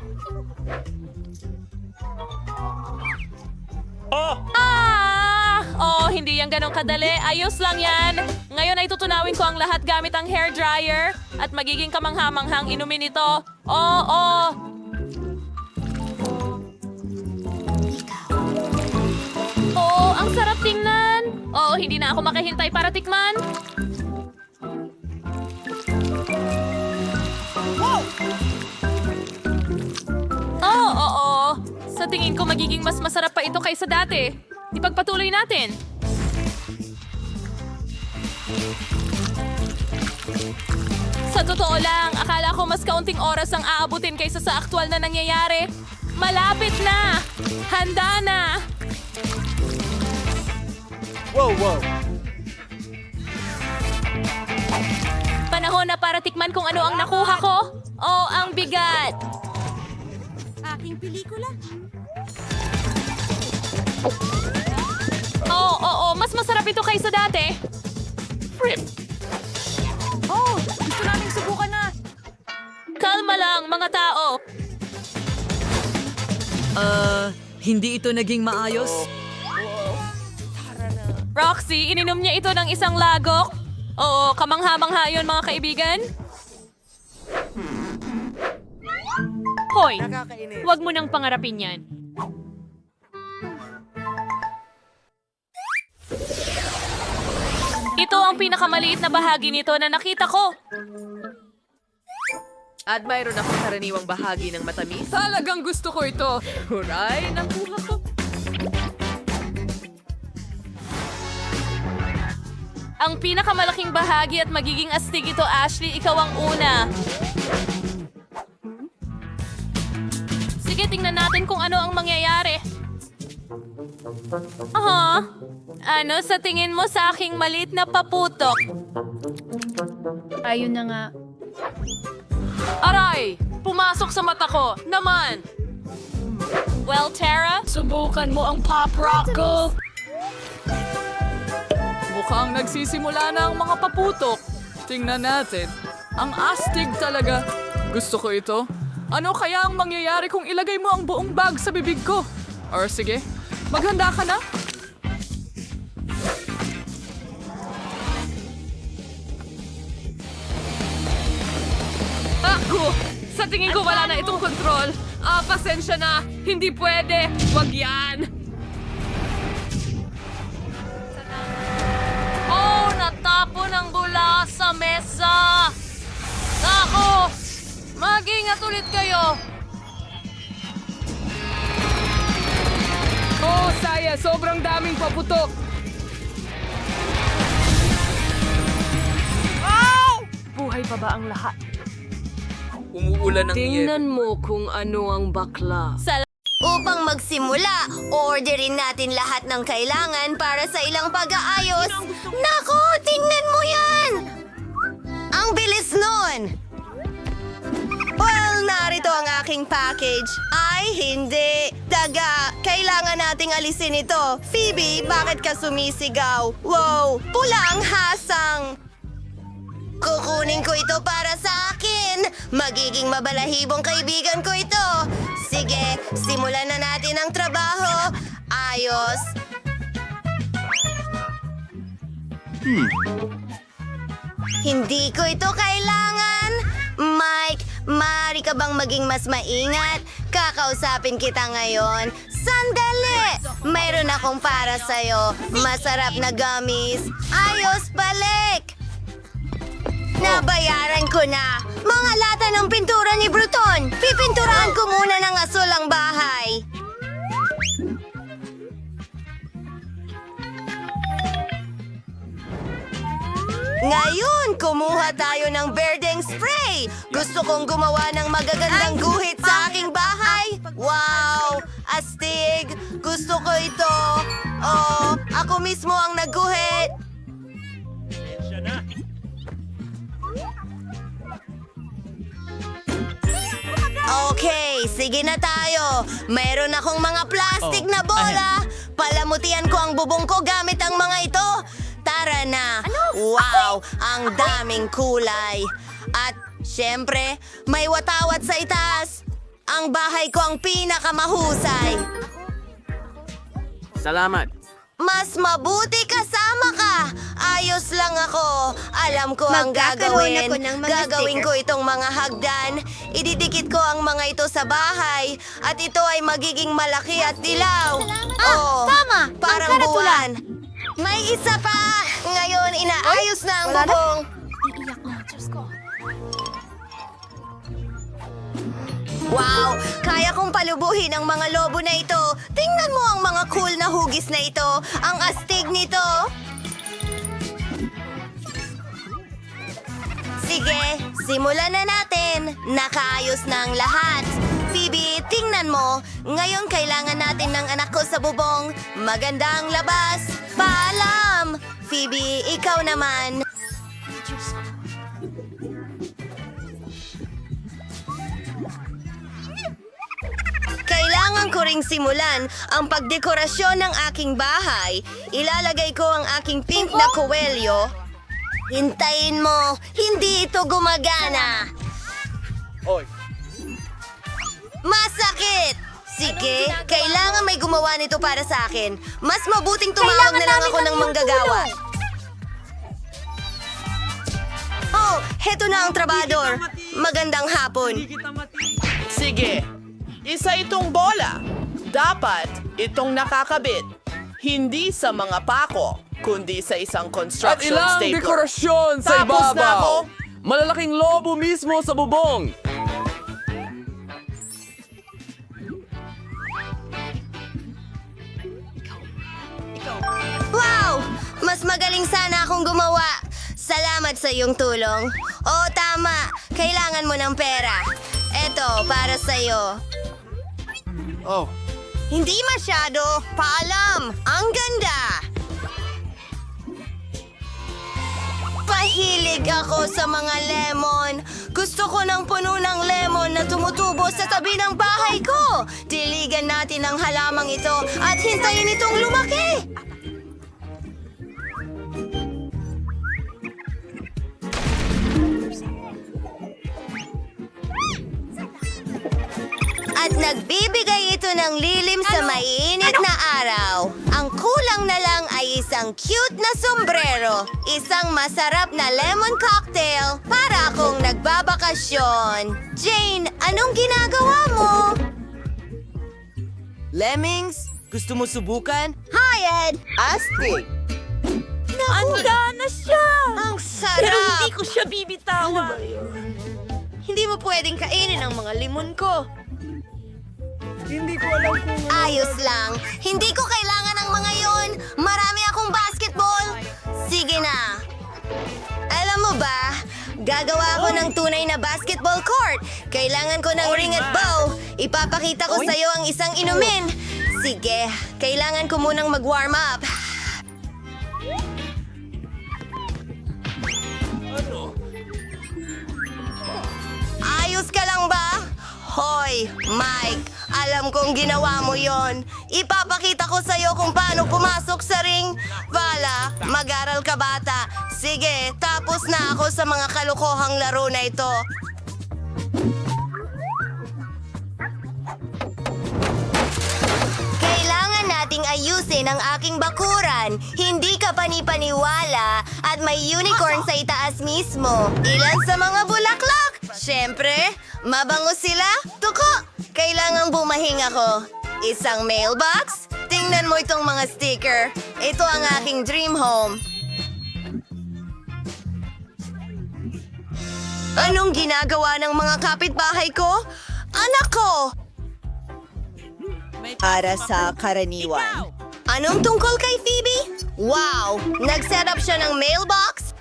Oh, hindi yan ganong kadali. Ayos lang yan. Ngayon ay tutunawin ko ang lahat gamit ang hair dryer at magiging kamangha-manghang inumin ito. Oh. Oh, ang sarap tingnan. Oh, hindi na ako makahintay para tikman. Oo. Sa tingin ko magiging mas masarap pa ito kaysa dati. Ipagpatuloy natin. Sa totoo lang, akala ko mas kaunting oras ang aabutin kaysa sa aktwal na nangyayari. Malapit na! Handa na! Wow. Panahon na para tikman kung ano ang nakuha ko. Oh, ang bigat! Aking pelikula. Oo, mas masarap ito kaysa dati. Oh, gusto naming subukan na. Kalma lang, mga tao. Hindi ito naging maayos. Roxy, ininom niya ito ng isang lagok. Oo, kamangha-mangha yun, mga kaibigan. Hoy, wag mo nang pangarapin yan. Ito ang pinakamaliit na bahagi nito na nakita ko. At mayroon akong karaniwang bahagi ng matamis. Talagang gusto ko ito. Huray, nakuha ko. Ang pinakamalaking bahagi at magiging astig ito, Ashley. Ikaw ang una. Sige, tingnan natin kung ano ang mangyayari. Ano sa tingin mo sa aking maliit na paputok? Ayun na nga. Aray! Pumasok sa mata ko! Naman! Well, Tara? Subukan mo ang pop rock ko. Mukhang nagsisimula na ang mga paputok. Tingnan natin. Ang astig talaga. Gusto ko ito. Ano kaya ang mangyayari kung ilagay mo ang buong bag sa bibig ko? Or sige, maghanda ka na. Ako! Sa tingin ko wala na itong kontrol. Pasensya na. Hindi pwede. Wag yan. Oh, natapon ang bula sa mesa! Ako! Mag-ingat ulit kayo! Oh, saya. Sobrang daming paputok. Buhay pa ba ang lahat? Umuulan ng Tingnan mo kung ano ang bakla. Upang magsimula, orderin natin lahat ng kailangan para sa ilang pag-aayos. Nako, tingnan mo yan! Ang bilis nun! Well, narito ang aking package. Ay, hindi. Daga, kailangan nating alisin ito. Phoebe, bakit ka sumisigaw? Wow, pula ang hasang. Kukunin ko ito para sa akin. Magiging mabalahibong kaibigan ko ito. Sige, simulan na natin ang trabaho. Ayos. Hindi ko ito kailangan. Mike, maaari ka bang maging mas maingat? Kakausapin kita ngayon. Sandali! Mayroon akong para sa'yo. Masarap na gummies. Ayos, balik! Nabayaran ko na. Mga lata ng pintura ni Bruton. Pipinturahan ko muna ng asul ang bahay. Ngayon, kumuha tayo ng berdeng spray. Gusto kong gumawa ng magagandang guhit sa aking bahay. Wow! Astig! Gusto ko ito. Oh, ako mismo ang nagguhit. Okay, sige na tayo. Mayroon akong mga plastic na bola. Palamutian ko ang bubong ko gamit ang mga ito. Tara na. Wow, ang daming kulay. At syempre, may watawat sa itaas. Ang bahay ko ang pinakamahusay. Salamat. Mas mabuti kasama ka. Ayos lang ako. Alam ko ang Magkakaroon gagawin. ako ng mga Gagawin sticker. ko itong mga hagdan. Ididikit ko ang mga ito sa bahay. At ito ay magiging malaki at dilaw. tama. Parang Ang karatula. buwan. May isa pa. Ngayon, inaayos na ang bubong. Wow! Kaya kong palubuhin ang mga lobo na ito. Tingnan mo ang mga cool na hugis na ito. Ang astig nito. Sige, simulan na natin. Nakaayos na ang lahat. Phoebe, tingnan mo. Ngayon kailangan natin ng anak ko sa bubong. Maganda ang labas. Paalam! Phoebe, ikaw naman. Kailangan ko ring simulan ang pagdekorasyon ng aking bahay. Ilalagay ko ang aking pink na kuwelyo. Hintayin mo, hindi ito gumagana. Oy. Masakit! Sige, kailangan may gumawa nito para sa akin. Mas mabuting tumawag na lang ako ng manggagawa. Oh, heto na ang trabador. Magandang hapon. Sige, isa itong bola. Dapat itong nakakabit. Hindi sa mga pako, kundi sa isang At construction ilang stapler. dekorasyon sa Tapos na ako. ibabaw. Malalaking lobo mismo sa bubong. Wow! Mas magaling sana akong gumawa. Salamat sa iyong tulong. Oo, tama. Kailangan mo ng pera. Eto, para sa'yo. Oh. Hindi masyado. Paalam. Ang ganda. Pahilig ako sa mga lemon. Gusto ko ng puno ng lemon na tumutubo sa tabi ng bahay ko. Diligan natin ang halamang ito at hintayin itong lumaki. At nagbibigay ito ng lilim sa maiinit na araw. Ang kulang na lang ay isang cute na sombrero. Isang masarap na lemon cocktail para akong nagbabakasyon. Jane, anong ginagawa mo? Lemmings, gusto mo subukan? Hi, Ed! Astig! Anda na siya! Ang sarap! ko siya bibitawan. Hindi mo pwedeng kainin ang mga limon ko. Ayos lang. Hindi ko kailangan ng mga yon. Marami akong basketball. Sige na. Alam mo ba, gagawa ako ng tunay na basketball court. Kailangan ko ng ring at bow. Ipapakita ko sa'yo ang isang inumin. Sige, kailangan ko munang mag-warm up. Ayos ka lang ba? Hoy, Mike, alam kong ginawa mo yon. Ipapakita ko sa'yo kung paano pumasok sa ring. Vala, mag-aral ka bata. Sige, tapos na ako sa mga kalokohang laro na ito. Kailangan nating ayusin ang aking bakuran. Hindi ka panipaniwala at may unicorn sa itaas mismo. Ilan sa mga bulaklak? Siyempre, mabango sila. Tuko, kailangang bumahing ako. Isang mailbox? Tingnan mo itong mga sticker. Ito ang aking dream home. Anong ginagawa ng mga kapitbahay ko? Anak ko! Para sa karaniwan. Anong tungkol kay Phoebe? Wow! Nag-set up siya ng mailbox?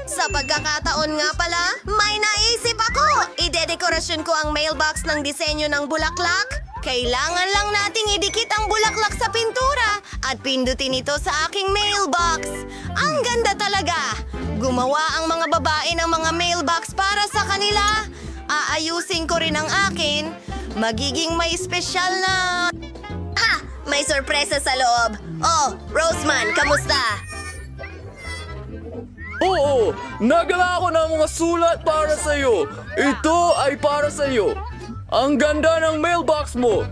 Sa pagkakataon nga pala, may naisip ako! Idedekorasyon ko ang mailbox ng disenyo ng bulaklak. Kailangan lang nating idikit ang bulaklak sa pintura at pindutin ito sa aking mailbox. Ang ganda talaga! Gumawa ang mga babae ng mga mailbox para sa kanila. Aayusin ko rin ang akin. Magiging may espesyal na... Ha! May sorpresa sa loob. Oh, Roseman, kamusta? Oo, nagala ako ng mga sulat para sa'yo. Ito ay para sa'yo. Ang ganda ng mailbox mo.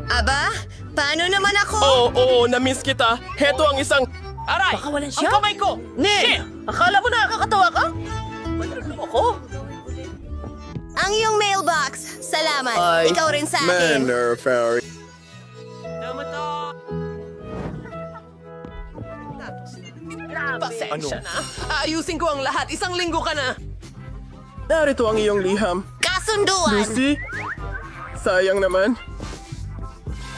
Aba, paano naman ako? Oo, na-miss kita. Heto ang isang... Aray! Baka walan siya? Ang kamay ko! Ne! Akala mo nakakatawa ka? Mayroon ako. Ang iyong mailbox. Salamat. Ikaw rin sa akin. Fairy. Pasensya na. Aayusin ko ang lahat. Isang linggo ka na. Narito ang iyong liham. Kasunduan. Lucy? Sayang naman.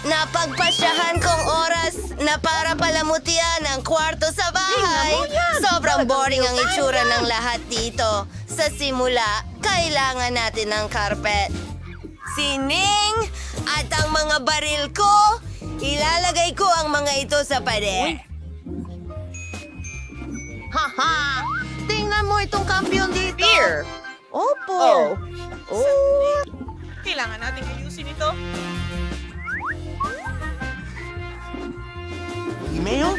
Napagpasyahan kong oras na para palamutian ang kwarto sa bahay. Sobrang boring ang itsura ng lahat dito. Sa simula, kailangan natin ng carpet. Sining! At ang mga baril ko, ilalagay ko ang mga ito sa pader. Haha! Tingnan mo itong kampiyon dito. Beer! Opo! Kailangan natin ayusin ito. Email?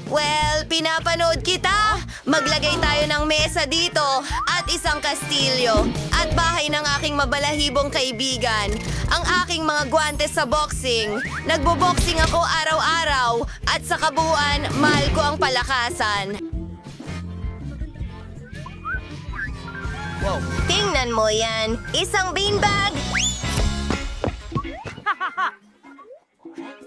Well, pinapanood kita. Maglagay tayo ng mesa dito at isang kastilyo at bahay ng aking mabalahibong kaibigan. Ang aking mga guwantes sa boxing. Nagbo-boxing ako araw-araw at sa kabuuan, mahal ko ang palakasan. Wow. Tingnan mo yan. Isang beanbag.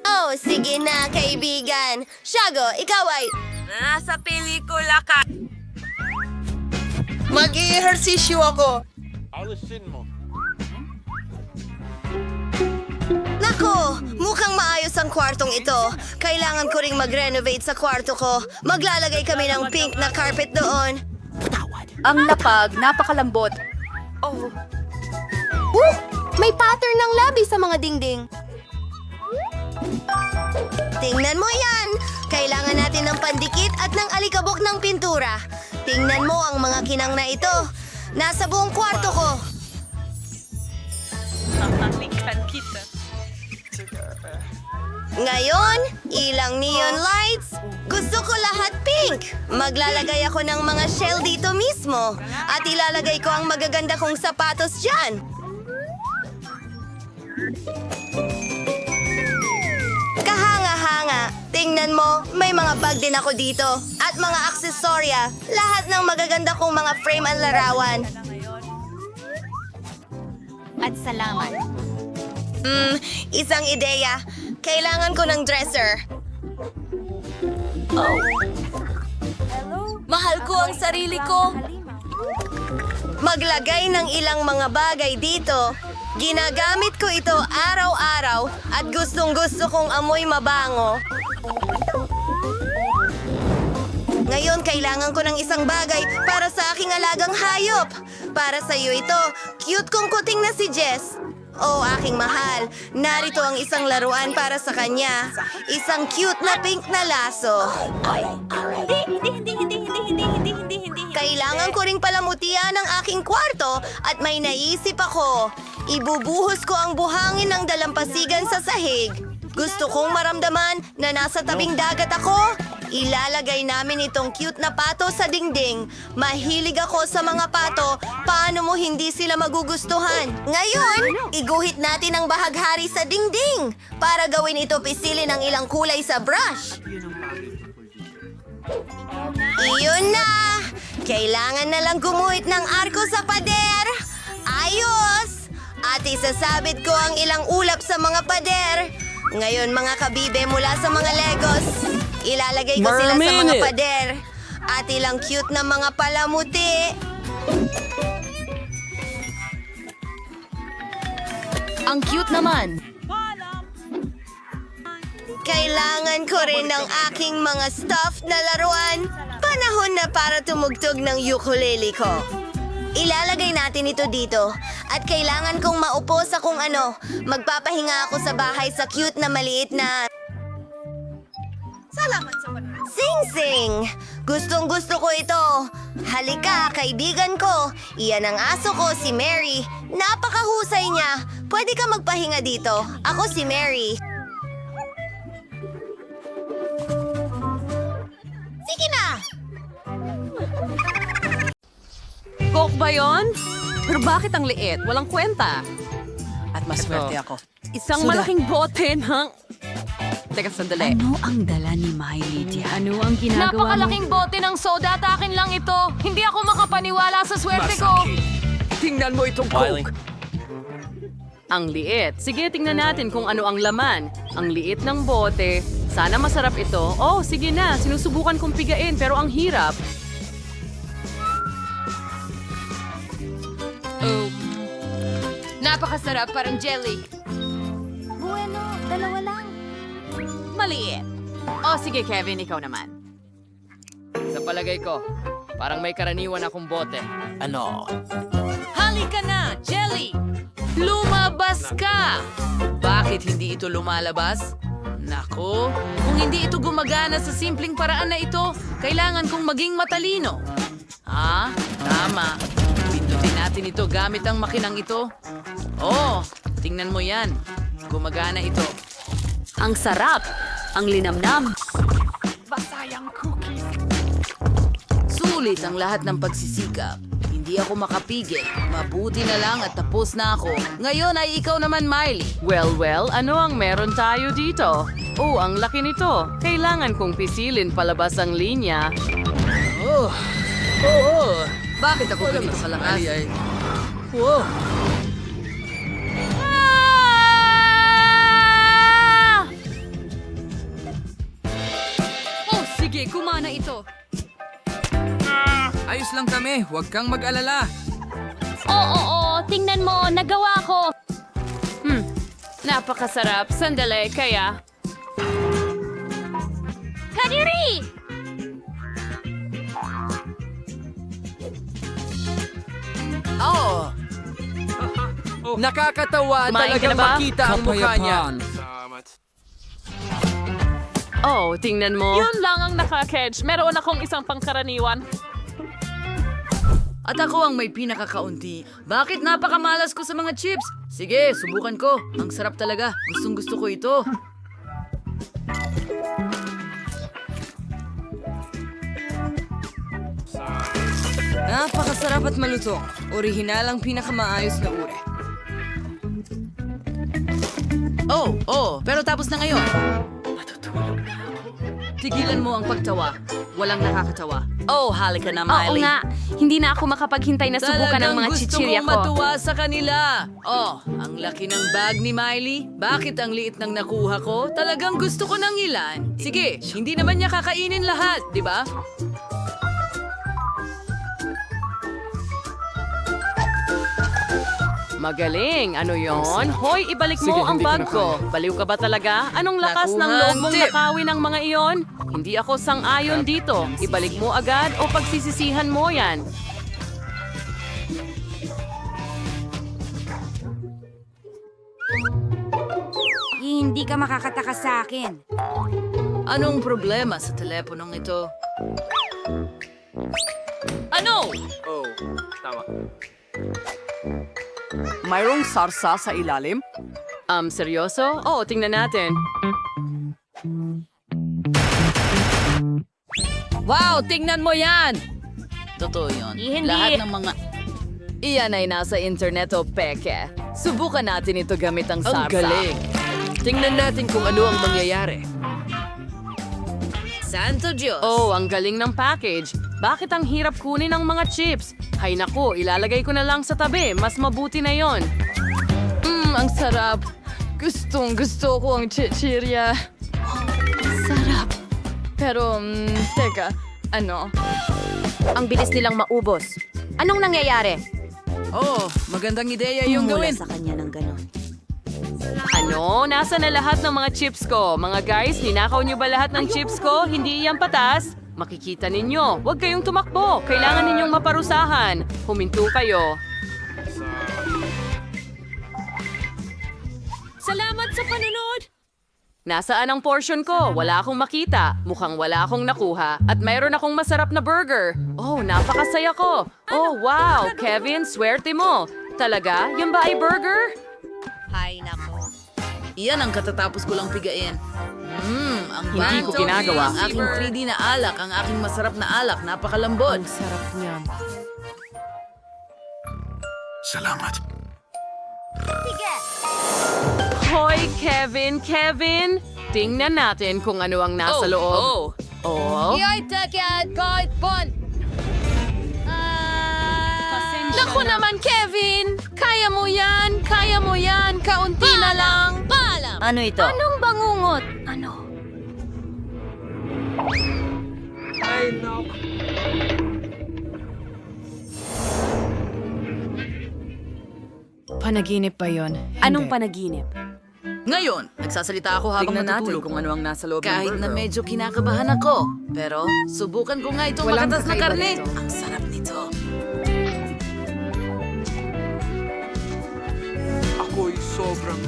Oh, sige na, kaibigan. Shago, ikaw ay... Nasa pelikula ka. Mag-i-ehersisyo ako. Nako, mukhang maayos ang kwartong ito. Kailangan ko ring mag-renovate sa kwarto ko. Maglalagay kami ng pink na carpet doon. Ang lapag, napakalambot. May pattern ng labi sa mga dingding. Tingnan mo yan! Kailangan natin ng pandikit at ng alikabok ng pintura. Tingnan mo ang mga kinang na ito. Nasa buong kwarto ko. Ngayon, ilang neon lights. Gusto ko lahat pink. Maglalagay ako ng mga shell dito mismo. At ilalagay ko ang magaganda kong sapatos dyan. Kahanga-hanga. Tingnan mo, may mga bag din ako dito. At mga aksesorya. Lahat ng magaganda kong mga frame at larawan. At salamat. Isang ideya. Kailangan ko ng dresser. Mahal ko ang sarili ko. Maglagay ng ilang mga bagay dito. Ginagamit ko ito araw-araw at gustong-gusto kong amoy mabango. Ngayon, kailangan ko ng isang bagay para sa aking alagang hayop. Para sa iyo ito, cute kong kuting na si Jess. Oh, aking mahal, narito ang isang laruan para sa kanya. Isang cute na pink na laso. Kailangan ko ring palamutian ang aking kwarto at may naisip ako. Ibubuhos ko ang buhangin ng dalampasigan sa sahig. Gusto kong maramdaman na nasa tabing dagat ako. Ilalagay namin itong cute na pato sa dingding. Mahilig ako sa mga pato. Paano mo hindi sila magugustuhan? Ngayon, iguhit natin ang bahaghari sa dingding para gawin ito pisilin ng ilang kulay sa brush. Iyon na! Kailangan na lang gumuhit ng arko sa pader. Ayos! At isasabit ko ang ilang ulap sa mga pader. Ngayon mga kabibe mula sa mga Legos, ilalagay ko sila sa mga pader. At ilang cute na mga palamuti. Ang cute naman. Kailangan ko rin ng aking mga stuffed na laruan. Panahon na para tumugtog ng ukulele ko. Ilalagay natin ito dito. At kailangan kong maupo sa kung ano. Magpapahinga ako sa bahay sa cute na maliit na... Salamat sa panonood. Sing-sing! Gustong-gusto ko ito. Halika, kaibigan ko. Iyan ang aso ko, si Mary. Napakahusay niya. Pwede ka magpahinga dito. Ako si Mary. Sige na! Coke ba yun? Pero bakit ang liit? Walang kwenta. At maswerte ako. Isang Suda. malaking bote ng... Teka, sandali. Ano ang dala ni Miley diyan? Ano ang ginagawa mo? Napakalaking bote ng soda at akin lang ito. Hindi ako makapaniwala sa swerte ko. Tingnan mo itong Miley. Coke. Ang liit. Sige, tingnan natin kung ano ang laman. Ang liit ng bote. Sana masarap ito. Oh, sige na. Sinusubukan kong pigain pero ang hirap. Oh. Napakasarap, parang jelly. Bueno, dalawa lang. Maliit. Oh, sige Kevin, ikaw naman. Sa palagay ko, parang may karaniwan akong bote. Ano? Halika na, jelly! Lumabas ka! Bakit hindi ito lumalabas? Nako, kung hindi ito gumagana sa simpleng paraan na ito, kailangan kong maging matalino. Ah, tama. Pindutin natin ito gamit ang makinang ito. Oh, tingnan mo yan. Gumagana ito. Ang sarap. Ang linamnam. Sulit ang lahat ng pagsisikap. Hindi ako makapigil. Mabuti na lang at tapos na ako. Ngayon ay ikaw naman, Miley. Well, ano ang meron tayo dito? Oh, ang laki nito. Kailangan kong pisilin palabas ang linya. Oh! Bakit ako ganito kalakas? Wow! Oh, sige, kumana ito. Ayos lang kami, huwag kang mag-alala. Oo, tingnan mo, nagawa ko. Napakasarap. Sandali, kaya... Kadiri! Oh! Nakakatawa Kumain ka talagang na ba? makita ang mukha niya. Oh, tingnan mo. Yun lang ang nakakedge. Meron akong isang pangkaraniwan. At ako ang may pinakakaunti. Bakit napakamalas ko sa mga chips? Sige, subukan ko. Ang sarap talaga. Gustong-gusto ko ito. Napakasarap at malutong. Orihinal ang pinakamaayos na uri. Oh, pero tapos na ngayon. Tigilan mo ang pagtawa. Walang nakakatawa. Oh, halika na, Oo Miley. nga, hindi na ako makapaghintay na subukan ng mga chichirya gusto kong ko. matuwa sa kanila. Oh, ang laki ng bag ni Miley. Bakit ang liit ng nakuha ko? Talagang gusto ko ng ilan. Sige, hindi naman niya kakainin lahat, di ba? Magaling. Ano yon? Hoy, ibalik mo Sige, ang hindi ko bag na ko. Baliw ka ba talaga? Anong lakas ng Nakuha loob ang mong tip. nakawin ng mga iyon? Hindi ako sang-ayon dito. Ibalik mo agad o pagsisisihan mo yan. Hindi ka makakatakas sa akin. Anong problema sa teleponong ito? Ano? Oh, tama. Mayroong sarsa sa ilalim? Seryoso? Oo, tingnan natin. Wow, tingnan mo yan! Totoo yun. Hindi. Lahat ng mga... Iyan ay nasa internet o peke. Subukan natin ito gamit ang sarsa. Ang galing. Tingnan natin kung ano ang mangyayari. Santo Diyos! Oh, ang galing ng package. Bakit ang hirap kunin ang mga chips? Hay naku, ilalagay ko na lang sa tabi. Mas mabuti na yon. Ang sarap. Gusto ko ang chichirya. Sarap. Pero, teka, ano? Ang bilis nilang maubos. Anong nangyayari? Oh, magandang ideya yung Mula gawin. sa kanya ng ganon. Ano? Nasa na lahat ng mga chips ko? Mga guys, ninakaw niyo ba lahat ng chips ko? Hindi iyan patas? Makikita ninyo. Huwag kayong tumakbo. Kailangan ninyong maparusahan. Huminto kayo. Salamat sa panunod! Nasaan ang portion ko? Wala akong makita. Mukhang wala akong nakuha. At mayroon akong masarap na burger. Oh, napakasaya ko. Oh, wow. Kevin, swerte mo. Talaga? Yan ba ay burger? Hay nako. Iyan ang katatapos ko lang pigain. Ang Hindi ko ginagawa. Ang aking 3D na alak, ang aking masarap na alak, napakalambot. Sarap niya. Hoy, Kevin! Kevin! Tingnan natin kung ano ang nasa loob. Oh. Naku naman, Kevin! Kaya mo yan! Kaya mo yan! Kaunti na lang! Ano ito? Anong bangungot? Ano? Panaginip pa yon. Anong panaginip? Ngayon, nagsasalita ako habang Tingnan natin natutulog. kung ano ang nasa loob ng Kahit na burger. medyo kinakabahan ako. Pero, subukan ko nga itong Walang makatas na kakaiba karne. nito. Ang sarap nito. Ako'y sobrang...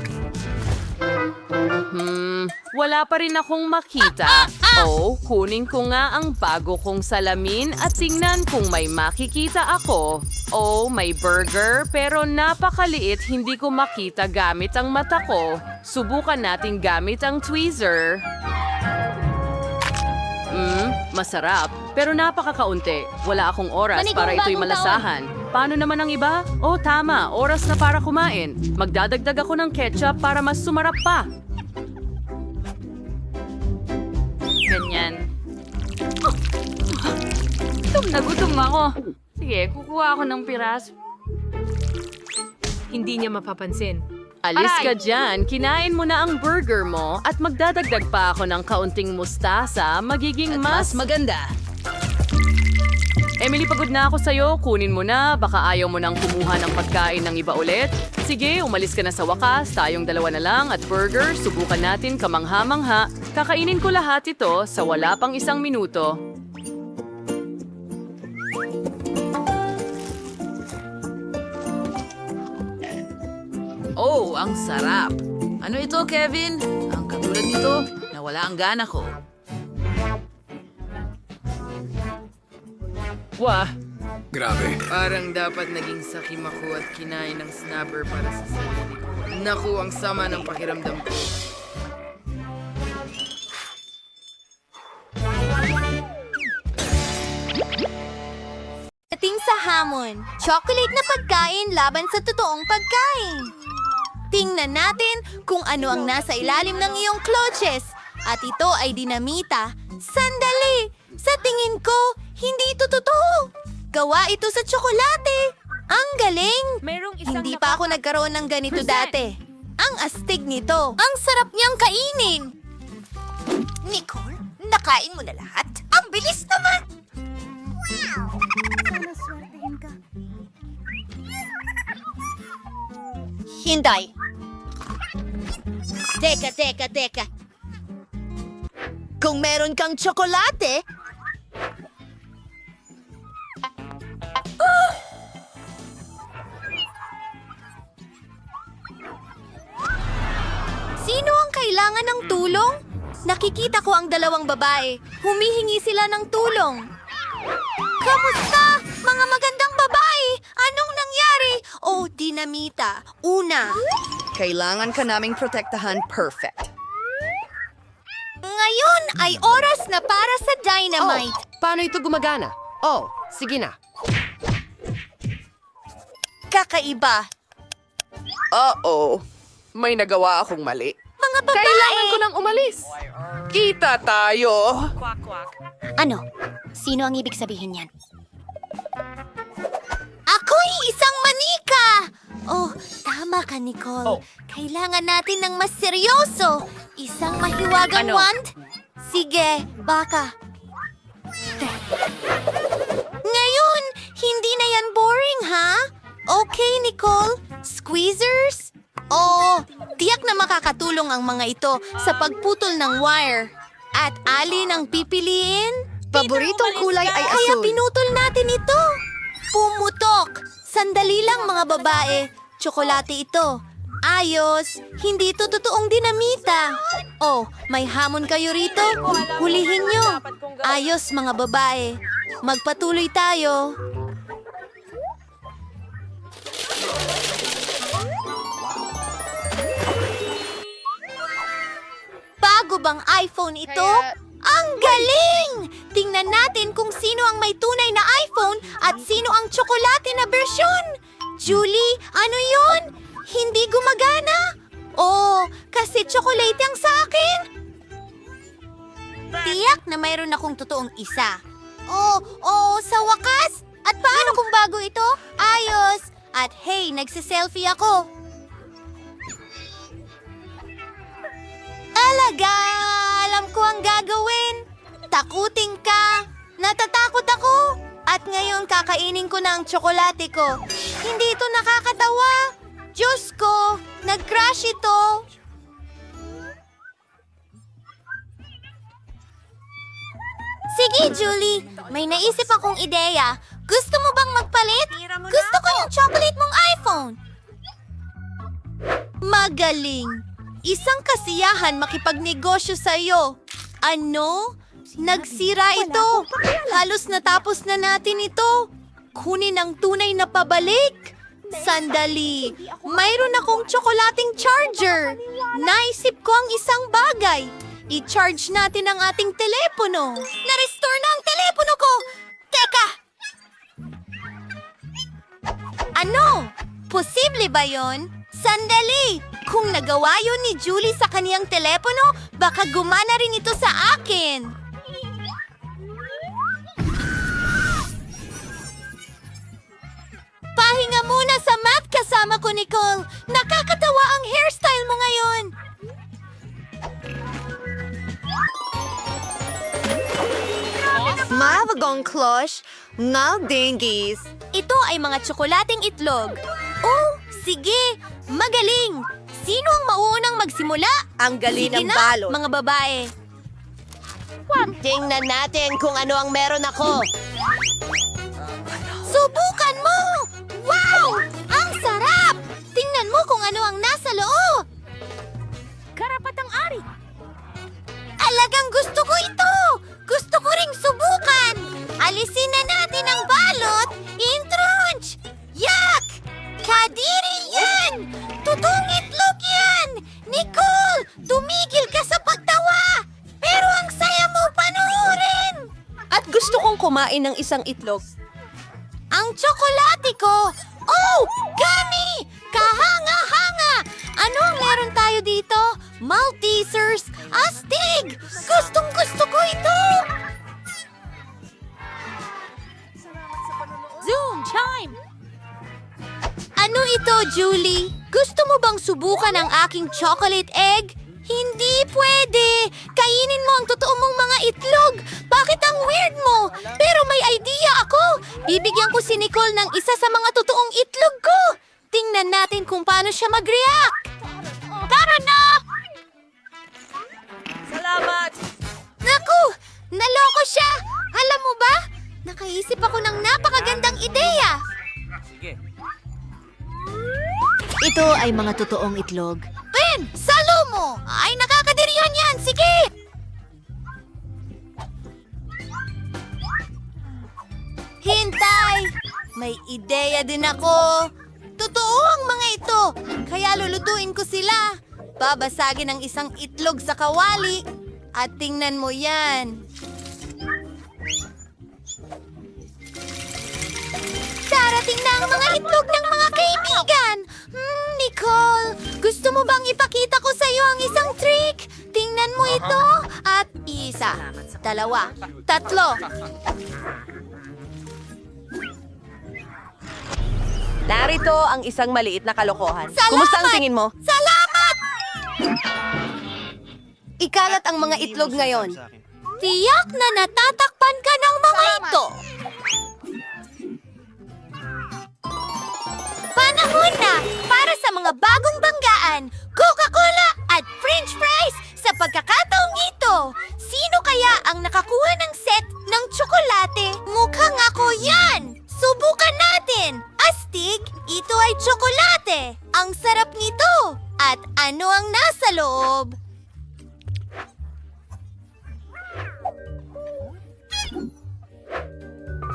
Wala pa rin akong makita. Oh, kunin ko nga ang bago kong salamin at tingnan kung may makikita ako. Oh, may burger pero napakaliit, hindi ko makita gamit ang mata ko. Subukan natin gamit ang tweezer. Masarap, pero napakakaunti. Wala akong oras para ito'y malasahan. Paano naman ang iba? Oh, tama. Oras na para kumain. Magdadagdag ako ng ketchup para mas sumarap pa. Ganyan. Gutom na gutom ako. Sige, kukuha ako ng piraso. Hindi niya mapapansin. Alis ka dyan, kinain mo na ang burger mo at magdadagdag pa ako ng kaunting mustasa, magiging Mas maganda. Emily, pagod na ako sa'yo. Kunin mo na. Baka ayaw mo nang kumuha ng pagkain ng iba ulit. Sige, umalis ka na sa wakas. Tayong dalawa na lang at burger. Subukan natin kamangha-mangha. Kakainin ko lahat ito sa wala pang 1 minuto. Oh, ang sarap. Ano ito, Kevin? Ang katulad nito, nawala ang gana ko. Wah! Grabe. Parang dapat naging sakim ako at kinain ng snapper para sa sarili ko. Naku, ang sama ng pakiramdam ko. Dating sa hamon, chocolate na pagkain laban sa totoong pagkain. Tingnan natin kung ano ang nasa ilalim ng iyong clutches. At ito ay dinamita. Sandali! Sa tingin ko, hindi ito totoo. Gawa ito sa tsokolate. Ang galing! Hindi pa ako nagkaroon ng ganito dati. Ang astig nito. Ang sarap niyang kainin. Nicole, nakain mo na lahat? Ang bilis naman! Wow! Sana swertehin ka. Hinday. Teka. Kung meron kang tsokolate, sino ang kailangan ng tulong? Nakikita ko ang dalawang babae. Humihingi sila ng tulong. Kamusta, mga magandang babae? Anong nangyari? Oh, dinamita. Una. Kailangan ka naming protektahan perfect. Ngayon ay oras na para sa dynamite. Paano ito gumagana? Oh, sige na. Kakaiba. Oo. May nagawa akong mali. Mga babae. Kailangan ko nang umalis. Kita tayo. Ano? Sino ang ibig sabihin yan? Ako'y isang manika! Oh, tama ka, Nicole. Kailangan natin ng mas seryoso. Isang mahiwagang wand? Sige, baka. Ngayon, hindi na yan boring, ha? Okay, Nicole. Squeezers? Oh, tiyak na makakatulong ang mga ito sa pagputol ng wire. At alin ang pipiliin? Paboritong kulay ay Kaya asul. pinutol natin ito. Pumutok. Sandali lang, mga babae. Tsokolate ito. Ayos. Hindi ito totoong dinamita. Oh, may hamon kayo rito? Hulihin nyo. Ayos, mga babae. Magpatuloy tayo. Bago bang iPhone ito? Ang galing! Tingnan natin kung sino ang may tunay na iPhone at sino ang tsokolate na bersyon. Julie, ano yun? Hindi gumagana? Oh, kasi tsokolate ang sa akin. Tiyak na mayroon akong totoong isa. Oh, sa wakas. At paano kung bago ito? Ayos. At hey, nagsiselfie ako. Alaga! Alam ko ang gagawin. Takutin ka. Natatakot ako. At ngayon kakainin ko na ang tsokolate ko. Hindi ito nakakatawa. Diyos ko, nag-crash ito. Sige, Julie. May naisip akong ideya. Gusto mo bang magpalit? Gusto ko yung chocolate mong iPhone. Magaling. Isang kasiyahan makipagnegosyo sa'yo. Ano? Nagsira ito. Halos natapos na natin ito. Kunin ang tunay na pabalik. Sandali. Mayroon akong tsokolating charger. Naisip ko ang isang bagay. I-charge natin ang ating telepono. Na-restore na ang telepono ko. Teka! Ano? Posible ba yon? Sandali! Kung nagawa yun ni Julie sa kaniyang telepono, baka gumana rin ito sa akin. Pahinga muna sa math kasama ko, Nicole. Nakakatawa ang hairstyle mo ngayon. Mavagong klosh, ngal dingies. Ito ay mga tsokolating itlog. Oh, sige. Magaling. Sino ang mauunang magsimula? Ang galing Sige ng na, balot. mga babae. Tingnan natin kung ano ang meron ako. Subukan mo! Wow! Ang sarap! Tingnan mo kung ano ang nasa loob. Karapatang ari. Alagang gusto ko ito! Gusto ko ring subukan! Alisin na natin ang balot! Intrunch! Yak! Kadiri yan! Totoong itlog yan! Nicole! Tumigil ka sa pagtawa! Pero ang saya mo panoorin! At gusto kong kumain ng isang itlog. Ang tsokolate ko! Oh! Gummy! Kahanga-hanga! Ano ang meron tayo dito? Maltesers! Astig! Gustong-gusto ko ito! Zoom! Chime! Ano ito, Julie? Gusto mo bang subukan ang aking chocolate egg? Hindi pwede! Kainin mo ang totoo mong mga itlog! Bakit ang weird mo? Pero may idea ako! Bibigyan ko si Nicole ng isa sa mga totoong itlog ko! Tingnan natin kung paano siya mag-react! Tara na! Salamat! Naloko siya! Alam mo ba? Nakaisip ako ng napakagandang ideya! Ito ay mga totoong itlog. Ben! Salo mo! Ay, nakakadirihan yan! Sige! Hintay! May ideya din ako. Totoo ang mga ito. Kaya lulutuin ko sila. Babasagin ang isang itlog sa kawali. At tingnan mo yan. Darating na ang mga itlog ng mga kaibigan. Nicole, gusto mo bang ipakita ko sa iyo ang isang trick? Tingnan mo ito. At isa, dalawa, tatlo. Narito ang isang maliit na kalokohan. Salamat! Kumusta ang tingin mo? Salamat! Ikalat ang mga itlog ngayon. Tiyak na natatakpan ka ng mga ito. Panahon na para sa mga bagong banggaan, Coca-Cola at French fries sa pagkakataong ito. Sino kaya ang nakakuha ng set ng tsokolate? Mukhang ako yan! Subukan natin! Astig, ito ay tsokolate. Ang sarap nito. At ano ang nasa loob?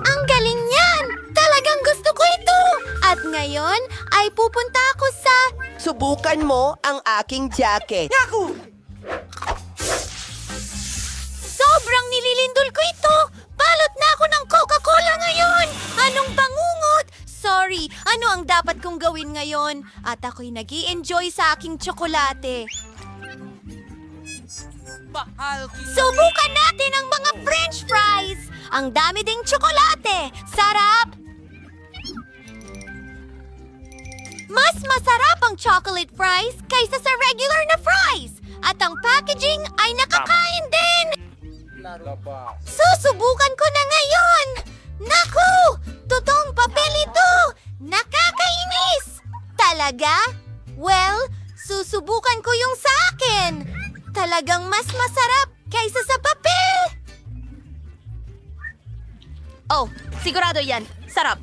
Ang galing niyan! Talagang gusto ko ito! At ngayon ay pupunta ako sa... Subukan mo ang aking jacket. Sobrang nililindol ko ito! Balot na ako ng Coca-Cola ngayon! Anong bangungot? Sorry, ano ang dapat kong gawin ngayon? At ako'y nag-i-enjoy sa aking tsokolate. Subukan natin ang mga French fries! Ang dami ding tsokolate! Sarap! Mas masarap ang chocolate fries kaysa sa regular na fries! At ang packaging ay nakakain din! Susubukan ko na ngayon! Naku! Totoong papel ito! Nakakainis! Talaga? Well, susubukan ko yung sa akin! Talagang mas masarap kaysa sa papel! Oh, sigurado yan. Sarap.